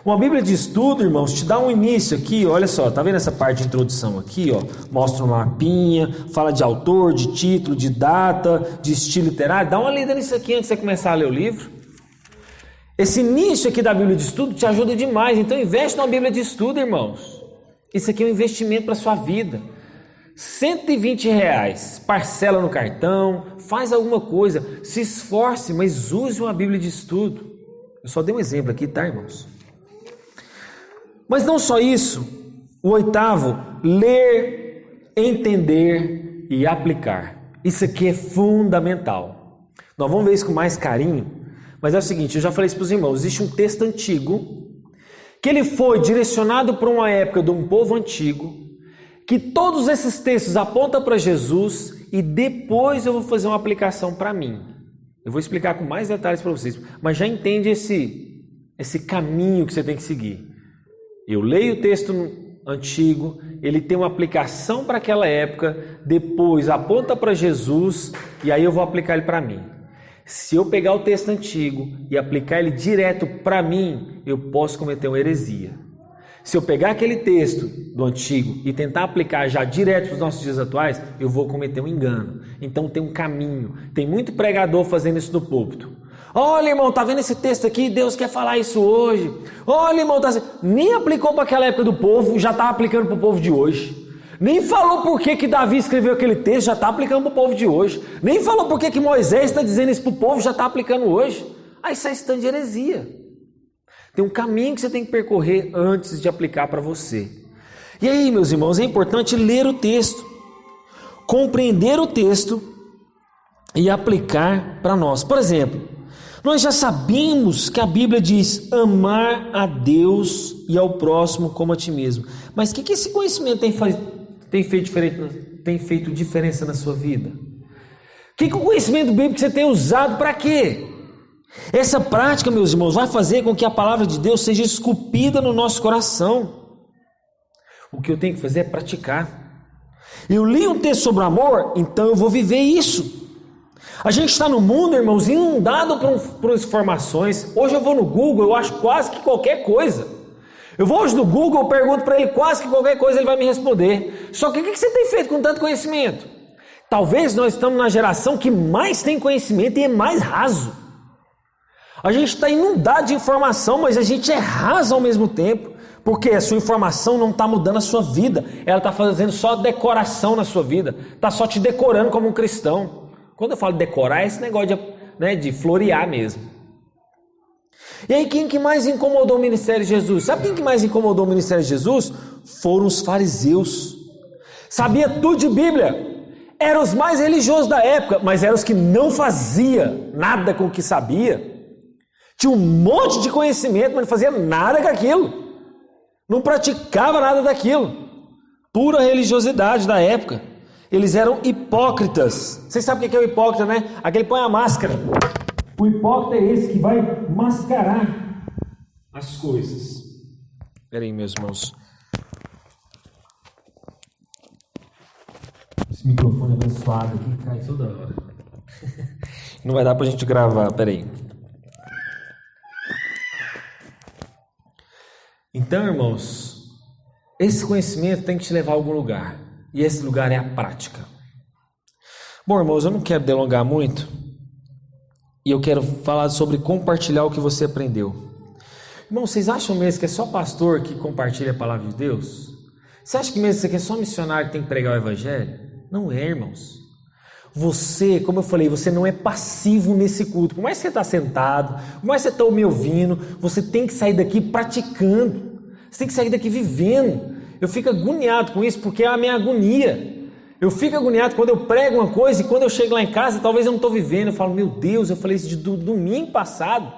Uma Bíblia de estudo, irmãos, te dá um início aqui, olha só, tá vendo essa parte de introdução aqui, ó? Mostra um mapinha, fala de autor, de título, de data, de estilo literário. Dá uma lida nisso aqui antes de você começar a ler o livro. Esse início aqui da Bíblia de estudo te ajuda demais, então investe numa Bíblia de estudo, irmãos. Isso aqui é um investimento para a sua vida. R$120, parcela no cartão, faz alguma coisa, se esforce, mas use uma Bíblia de estudo. Eu só dei um exemplo aqui, tá, irmãos? Mas não só isso, o oitavo, ler, entender e aplicar. Isso aqui é fundamental. Nós vamos ver isso com mais carinho, mas é o seguinte, eu já falei isso para os irmãos, existe um texto antigo, que ele foi direcionado para uma época de um povo antigo, que todos esses textos apontam para Jesus, e depois eu vou fazer uma aplicação para mim. Eu vou explicar com mais detalhes para vocês, mas já entende esse caminho que você tem que seguir. Eu leio o texto antigo, ele tem uma aplicação para aquela época, depois aponta para Jesus e aí eu vou aplicar ele para mim. Se eu pegar o texto antigo e aplicar ele direto para mim, eu posso cometer uma heresia. Se eu pegar aquele texto do antigo e tentar aplicar já direto para os nossos dias atuais, eu vou cometer um engano. Então tem um caminho. Tem muito pregador fazendo isso no púlpito. Olha, irmão, tá vendo esse texto aqui? Deus quer falar isso hoje. Olha, irmão, nem aplicou para aquela época do povo, já está aplicando para o povo de hoje. Nem falou por que Davi escreveu aquele texto, já está aplicando para o povo de hoje. Nem falou por que Moisés está dizendo isso para o povo, já está aplicando hoje. Aí sai esse tanto de heresia. Tem um caminho que você tem que percorrer antes de aplicar para você. E aí, meus irmãos, é importante ler o texto, compreender o texto e aplicar para nós. Por exemplo, nós já sabemos que a Bíblia diz amar a Deus e ao próximo como a ti mesmo. Mas o que esse conhecimento tem feito diferença na sua vida? O que o conhecimento bíblico você tem usado para quê? Essa prática, meus irmãos, vai fazer com que a palavra de Deus seja esculpida no nosso coração. O que eu tenho que fazer é praticar. Eu li um texto sobre amor, então eu vou viver isso. A gente está no mundo, irmãos, inundado por informações. Hoje eu vou no Google, eu acho quase que qualquer coisa. Eu vou hoje no Google, eu pergunto para ele quase que qualquer coisa, ele vai me responder. Só que o que você tem feito com tanto conhecimento? Talvez nós estamos na geração que mais tem conhecimento e é mais raso. A gente está inundado de informação, mas a gente é raso ao mesmo tempo, porque a sua informação não está mudando a sua vida, ela está fazendo só decoração na sua vida, está só te decorando como um cristão. Quando eu falo decorar, é esse negócio de florear mesmo. E aí, quem que mais incomodou o ministério de Jesus? Sabe quem que mais incomodou o ministério de Jesus? Foram os fariseus. Sabia tudo de Bíblia, eram os mais religiosos da época, mas eram os que não fazia nada com o que sabia. Tinha um monte de conhecimento, mas não fazia nada com aquilo. Não praticava nada daquilo. Pura religiosidade da época. Eles eram hipócritas. Vocês sabem o que é o hipócrita, né? Aquele põe a máscara. O hipócrita é esse que vai mascarar as coisas. Espera aí, meus irmãos. Esse microfone abençoado aqui cai toda hora. Não vai dar pra gente gravar, espera aí. Então, irmãos, esse conhecimento tem que te levar a algum lugar. E esse lugar é a prática. Bom, irmãos, eu não quero delongar muito. E eu quero falar sobre compartilhar o que você aprendeu. Irmão, vocês acham mesmo que é só pastor que compartilha a palavra de Deus? Você acha que mesmo que é só missionário que tem que pregar o evangelho? Não é, irmãos. Você, como eu falei, você não é passivo nesse culto. Por mais que você está sentado, por mais que você está me ouvindo, você tem que sair daqui praticando. Você tem que sair daqui vivendo. Eu fico agoniado com isso porque é a minha agonia. Eu fico agoniado quando eu prego uma coisa e quando eu chego lá em casa, talvez eu não estou vivendo. Eu falo, meu Deus, eu falei isso do domingo passado.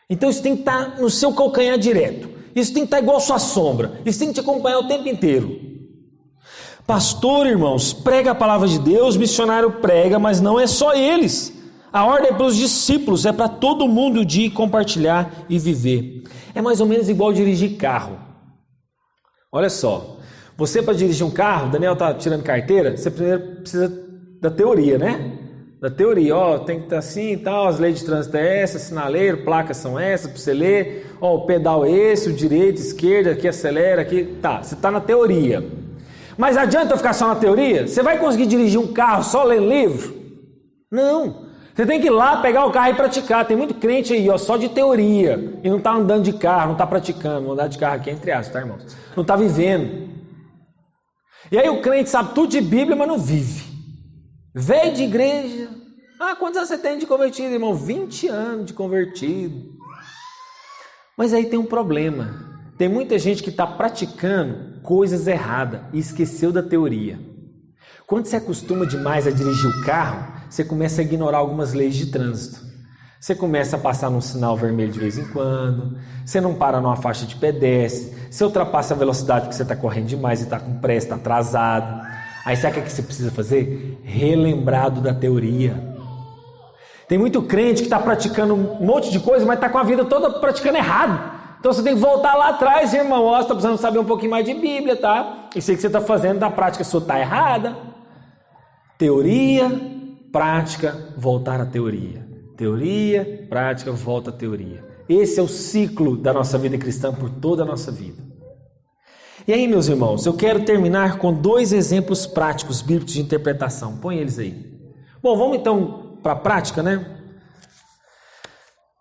Então isso tem que estar no seu calcanhar direto. Isso tem que estar igual a sua sombra. Isso tem que te acompanhar o tempo inteiro. Pastor, irmãos, prega a palavra de Deus, missionário prega, mas não é só eles. A ordem é para os discípulos, é para todo mundo de compartilhar e viver. É mais ou menos igual dirigir carro. Olha só, você para dirigir um carro, Daniel está tirando carteira, você primeiro precisa da teoria, né? Da teoria, tem que estar assim e tal, as leis de trânsito é essa, sinaleiro, placas são essas, para você ler, o pedal é esse, o direito, esquerda, aqui acelera, aqui, tá, você está na teoria. Mas adianta ficar só na teoria? Você vai conseguir dirigir um carro só lendo livro? Não. Você tem que ir lá, pegar o carro e praticar. Tem muito crente aí, só de teoria. E não está andando de carro, não está praticando. Andar de carro aqui entre aspas, tá, irmãos? Não está vivendo. E aí o crente sabe tudo de Bíblia, mas não vive. Veio de igreja. Quantos anos você tem de convertido, irmão? 20 anos de convertido. Mas aí tem um problema. Tem muita gente que está praticando coisas erradas e esqueceu da teoria. Quando você acostuma demais a dirigir o carro, você começa a ignorar algumas leis de trânsito. Você começa a passar num sinal vermelho de vez em quando, você não para numa faixa de pedestre, você ultrapassa a velocidade porque você está correndo demais e está com pressa, está atrasado. Aí sabe o que você precisa fazer? Relembrado da teoria. Tem muito crente que está praticando um monte de coisa, mas está com a vida toda praticando errado. Então você tem que voltar lá atrás, irmão. Você está precisando saber um pouquinho mais de Bíblia, tá? Isso aí que você está fazendo na prática sua está errada. Teoria, prática, voltar à teoria. Teoria, prática, volta à teoria. Esse é o ciclo da nossa vida cristã por toda a nossa vida. E aí, meus irmãos, eu quero terminar com 2 exemplos práticos bíblicos de interpretação. Põe eles aí. Bom, vamos então para a prática, né?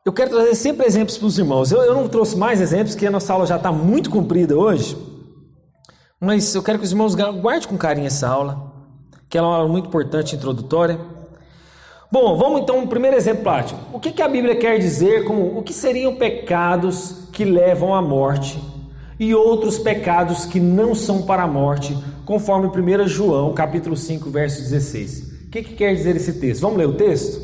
Eu quero trazer sempre exemplos para os irmãos. Eu não trouxe mais exemplos, porque a nossa aula já está muito comprida hoje. Mas eu quero que os irmãos guardem com carinho essa aula, que é uma aula muito importante, introdutória. Bom, vamos então ao primeiro exemplo prático. O que a Bíblia quer dizer com o que seriam pecados que levam à morte e outros pecados que não são para a morte, conforme 1 João, capítulo 5, verso 16. O que quer dizer esse texto? Vamos ler o texto?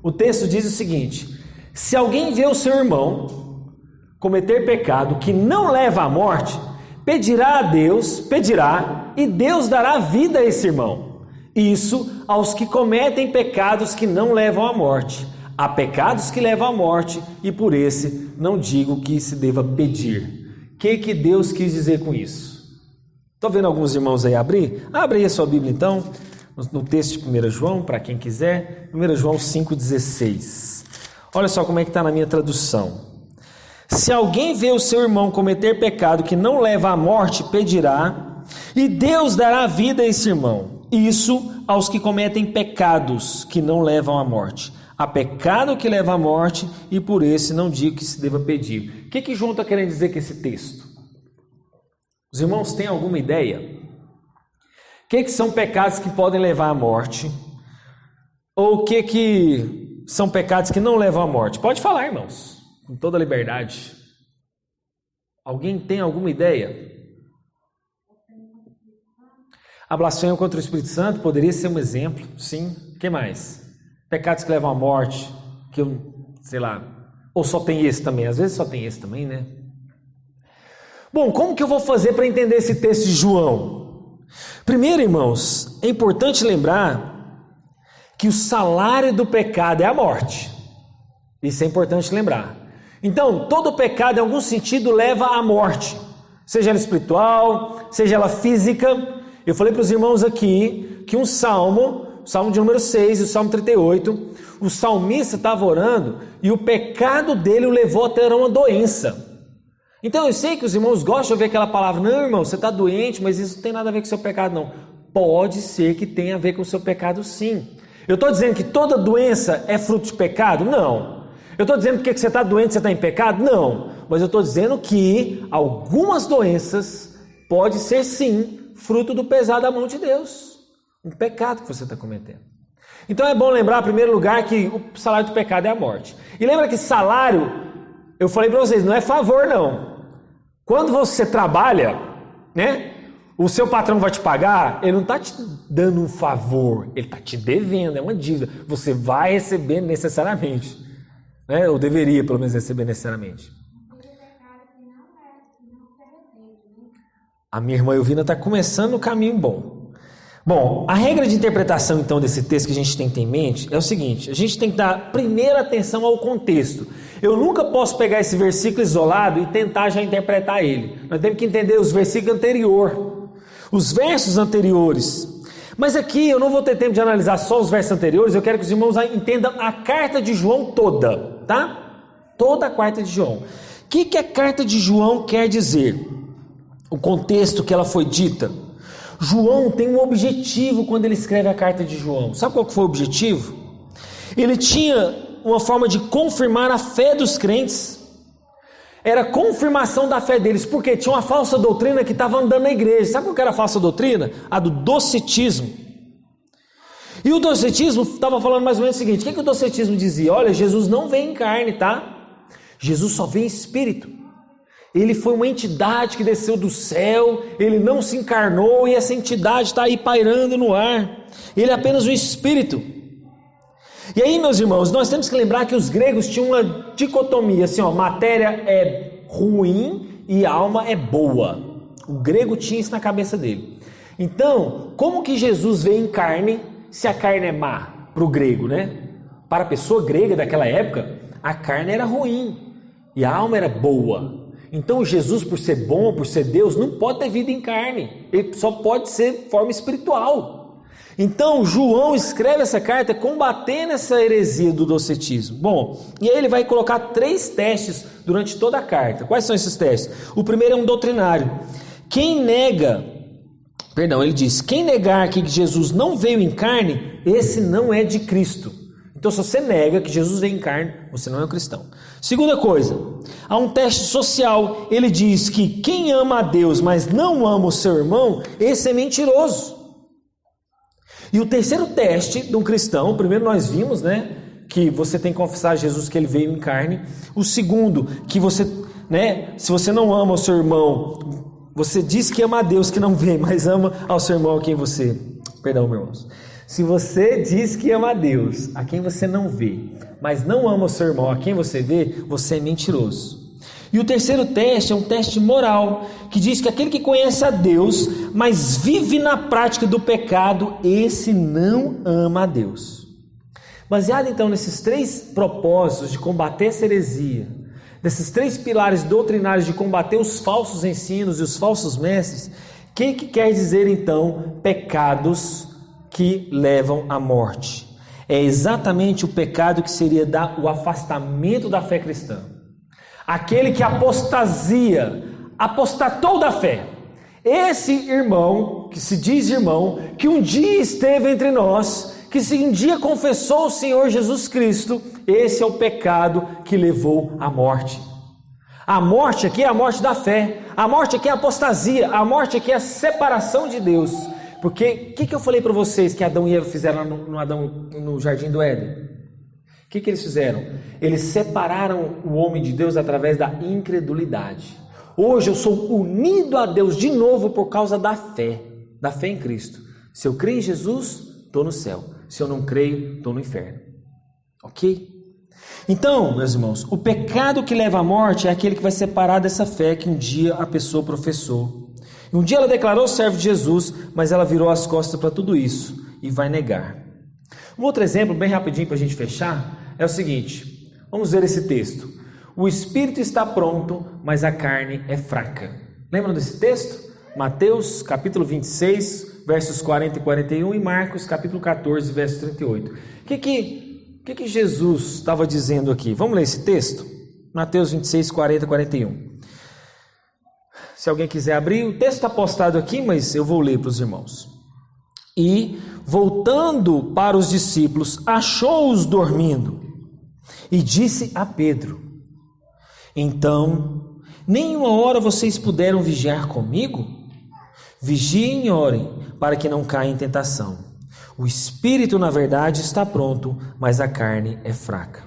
O texto diz o seguinte: se alguém vê o seu irmão cometer pecado que não leva à morte, pedirá a Deus, e Deus dará vida a esse irmão. Isso aos que cometem pecados que não levam à morte. Há pecados que levam à morte, e por esse não digo que se deva pedir. O que Deus quis dizer com isso? Estou vendo alguns irmãos aí abrir? Abre aí a sua Bíblia então, no texto de 1 João, para quem quiser. 1 João 5,16. Olha só como é que está na minha tradução. Se alguém vê o seu irmão cometer pecado que não leva à morte, pedirá, e Deus dará vida a esse irmão. Isso aos que cometem pecados que não levam à morte. Há pecado que leva à morte, e por esse não digo que se deva pedir. O que João está querendo dizer com esse texto? Os irmãos têm alguma ideia? O que são pecados que podem levar à morte? Ou o que são pecados que não levam à morte? Pode falar, irmãos, com toda a liberdade. Alguém tem alguma ideia? A blasfêmia contra o Espírito Santo poderia ser um exemplo, sim. O que mais? Pecados que levam à morte, que eu, sei lá, ou só tem esse também, às vezes só tem esse também, né? Bom, como que eu vou fazer para entender esse texto de João? Primeiro, irmãos, é importante lembrar que o salário do pecado é a morte. Isso é importante lembrar. Então, todo pecado, em algum sentido, leva à morte, seja ela espiritual, seja ela física. Eu falei para os irmãos aqui que um salmo, o salmo de número 6 e o salmo 38, o salmista estava orando e o pecado dele o levou a ter uma doença. Então eu sei que os irmãos gostam de ouvir aquela palavra: não, irmão, você está doente, mas isso não tem nada a ver com o seu pecado, não. Pode ser que tenha a ver com o seu pecado, sim. Eu estou dizendo que toda doença é fruto de pecado? Não. Eu estou dizendo que você está doente, você está em pecado? Não. Mas eu estou dizendo que algumas doenças pode ser sim fruto do pesar da mão de Deus, um pecado que você está cometendo. Então é bom lembrar, em primeiro lugar, que o salário do pecado é a morte. E lembra que salário, eu falei para vocês, não é favor não. Quando você trabalha, né, o seu patrão vai te pagar, ele não está te dando um favor, ele está te devendo, é uma dívida. Você vai receber necessariamente, né, ou deveria pelo menos receber necessariamente. A minha irmã Elvina está começando no caminho bom. Bom, a regra de interpretação então desse texto que a gente tem que ter em mente é o seguinte: a gente tem que dar primeira atenção ao contexto. Eu nunca posso pegar esse versículo isolado e tentar já interpretar ele. Nós temos que entender os versículos anteriores, os versos anteriores. Mas aqui eu não vou ter tempo de analisar só os versos anteriores, eu quero que os irmãos entendam a carta de João toda, tá? Toda a carta de João. O que a carta de João quer dizer? O contexto que ela foi dita. João tem um objetivo quando ele escreve a carta de João. Sabe qual que foi o objetivo? Ele tinha uma forma de confirmar a fé dos crentes. Era a confirmação da fé deles, porque tinha uma falsa doutrina que estava andando na igreja. Sabe qual que era a falsa doutrina? A do docetismo. E o docetismo estava falando mais ou menos o seguinte: o que o docetismo dizia? Olha, Jesus não vem em carne, tá? Jesus só vem em espírito. Ele foi uma entidade que desceu do céu, ele não se encarnou e essa entidade está aí pairando no ar. Ele é apenas um espírito. E aí, meus irmãos, nós temos que lembrar que os gregos tinham uma dicotomia, assim, ó, matéria é ruim e alma é boa. O grego tinha isso na cabeça dele. Então, como que Jesus veio em carne se a carne é má para o grego, né? Para a pessoa grega daquela época, a carne era ruim e a alma era boa. Então Jesus, por ser bom, por ser Deus, não pode ter vida em carne. Ele só pode ser forma espiritual. Então, João escreve essa carta combatendo essa heresia do docetismo. Bom, e aí ele vai colocar 3 testes durante toda a carta. Quais são esses testes? O primeiro é um doutrinário. Ele diz, quem negar que Jesus não veio em carne, esse não é de Cristo. Então, se você nega que Jesus veio em carne, você não é um cristão. Segunda coisa, há um teste social. Ele diz que quem ama a Deus, mas não ama o seu irmão, esse é mentiroso. E o terceiro teste de um cristão, o primeiro nós vimos, que você tem que confessar a Jesus que ele veio em carne. O segundo, que você, se você não ama o seu irmão, você diz que ama a Deus que não vê, mas ama ao seu irmão a quem você... Perdão, meus irmãos. Se você diz que ama a Deus a quem você não vê, mas não ama o seu irmão a quem você vê, você é mentiroso. E o terceiro teste é um teste moral, que diz que aquele que conhece a Deus, mas vive na prática do pecado, esse não ama a Deus. Baseado então nesses 3 propósitos de combater essa heresia, desses 3 pilares doutrinários de combater os falsos ensinos e os falsos mestres, o que quer dizer então pecados que levam à morte? É exatamente o pecado que seria o afastamento da fé cristã. Aquele que apostatou da fé. Esse irmão, que se diz irmão, que um dia esteve entre nós, que um dia confessou o Senhor Jesus Cristo, esse é o pecado que levou à morte. A morte aqui é a morte da fé, a morte aqui é a apostasia, a morte aqui é a separação de Deus. Porque o que eu falei para vocês que Adão e Eva fizeram no Jardim do Éden? O que eles fizeram? Eles separaram o homem de Deus através da incredulidade. Hoje eu sou unido a Deus de novo por causa da fé em Cristo. Se eu creio em Jesus, estou no céu. Se eu não creio, estou no inferno. Ok? Então, meus irmãos, o pecado que leva à morte é aquele que vai separar dessa fé que um dia a pessoa professou. Um dia ela declarou servo de Jesus, mas ela virou as costas para tudo isso e vai negar. Um outro exemplo, bem rapidinho para a gente fechar, é o seguinte. Vamos ver esse texto. O espírito está pronto, mas a carne é fraca. Lembram desse texto? Mateus capítulo 26, versos 40 e 41 e Marcos capítulo 14, verso 38. O que Jesus estava dizendo aqui? Vamos ler esse texto? Mateus 26, 40 e 41. Se alguém quiser abrir, o texto está postado aqui, mas eu vou ler para os irmãos. E, voltando para os discípulos, achou-os dormindo e disse a Pedro: então, nem uma hora vocês puderam vigiar comigo? Vigiem e orem, para que não caia em tentação. O espírito, na verdade, está pronto, mas a carne é fraca.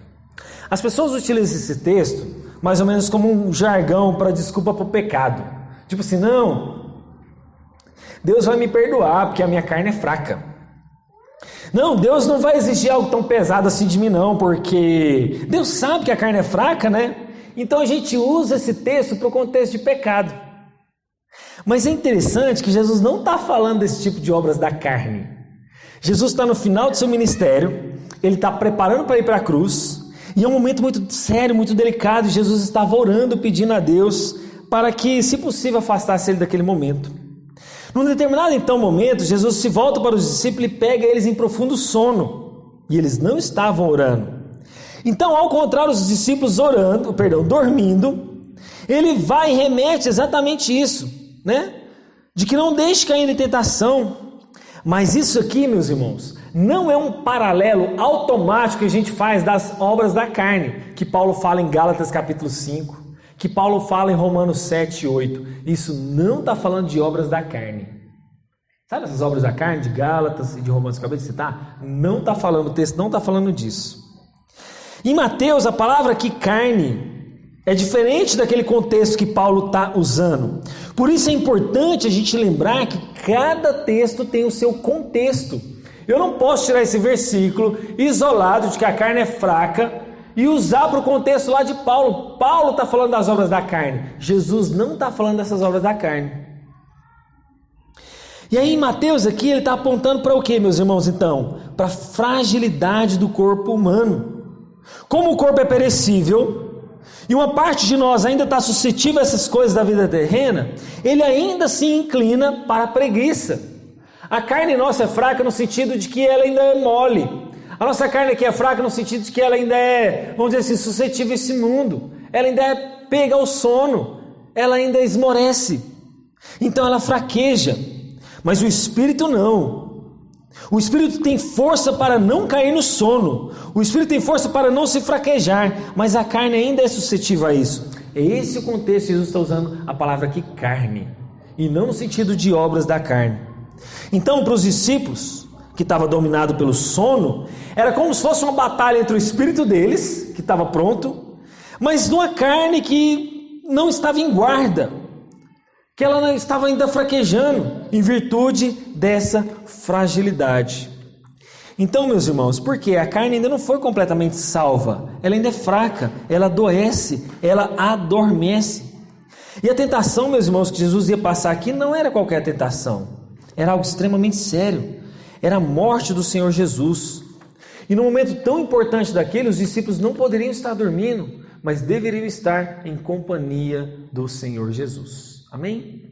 As pessoas utilizam esse texto mais ou menos como um jargão para desculpa para o pecado. Tipo assim, não, Deus vai me perdoar porque a minha carne é fraca. Não, Deus não vai exigir algo tão pesado assim de mim não, porque Deus sabe que a carne é fraca, Então a gente usa esse texto para o contexto de pecado. Mas é interessante que Jesus não está falando desse tipo de obras da carne. Jesus está no final do seu ministério, ele está preparando para ir para a cruz, e é um momento muito sério, muito delicado. Jesus estava orando, pedindo a Deus para que, se possível, afastasse ele daquele momento. Num determinado então momento, Jesus se volta para os discípulos e pega eles em profundo sono, e eles não estavam orando. Então, ao contrário dos discípulos dormindo, ele vai e remete exatamente isso, de que não deixe cair em tentação. Mas isso aqui, meus irmãos, não é um paralelo automático que a gente faz das obras da carne, que Paulo fala em Gálatas capítulo 5, que Paulo fala em Romanos 7 e 8. Isso não está falando de obras da carne. Sabe essas obras da carne, de Gálatas e de Romanos que eu acabei de citar? Não está falando, o texto não está falando disso. Em Mateus, a palavra aqui, carne, é diferente daquele contexto que Paulo está usando. Por isso é importante a gente lembrar que cada texto tem o seu contexto. Eu não posso tirar esse versículo isolado de que a carne é fraca e usar para o contexto lá de Paulo. Paulo está falando das obras da carne. Jesus não está falando dessas obras da carne. E aí em Mateus aqui ele está apontando para o que, meus irmãos, então? Para a fragilidade do corpo humano. Como o corpo é perecível e uma parte de nós ainda está suscetível a essas coisas da vida terrena, ele ainda se inclina para a preguiça. A carne nossa é fraca no sentido de que ela ainda é mole. A nossa carne aqui é fraca no sentido de que ela ainda é, vamos dizer assim, suscetível a esse mundo. Ela ainda é pega ao sono. Ela ainda esmorece. Então ela fraqueja. Mas o Espírito não. O Espírito tem força para não cair no sono. O Espírito tem força para não se fraquejar. Mas a carne ainda é suscetível a isso. É esse o contexto que Jesus está usando a palavra aqui, carne. E não no sentido de obras da carne. Então, para os discípulos, que estava dominado pelo sono, era como se fosse uma batalha entre o espírito deles, que estava pronto, mas numa carne que não estava em guarda, que ela não estava ainda fraquejando, em virtude dessa fragilidade. Então, meus irmãos, porque a carne ainda não foi completamente salva, ela ainda é fraca, ela adoece, ela adormece. E a tentação, meus irmãos, que Jesus ia passar aqui não era qualquer tentação, era algo extremamente sério, era a morte do Senhor Jesus. E no momento tão importante daquele, os discípulos não poderiam estar dormindo, mas deveriam estar em companhia do Senhor Jesus. Amém?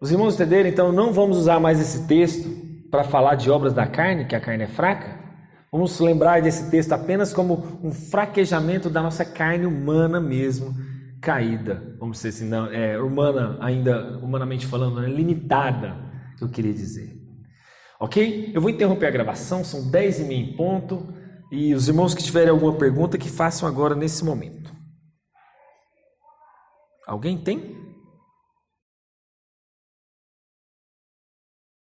Os irmãos entenderam? Então não vamos usar mais esse texto para falar de obras da carne, que a carne é fraca. Vamos lembrar desse texto apenas como um fraquejamento da nossa carne humana mesmo, caída. Vamos dizer assim, não, humana, ainda humanamente falando, limitada, que eu queria dizer. Ok? Eu vou interromper a gravação, são 10h30 em ponto, e os irmãos que tiverem alguma pergunta, que façam agora nesse momento. Alguém tem?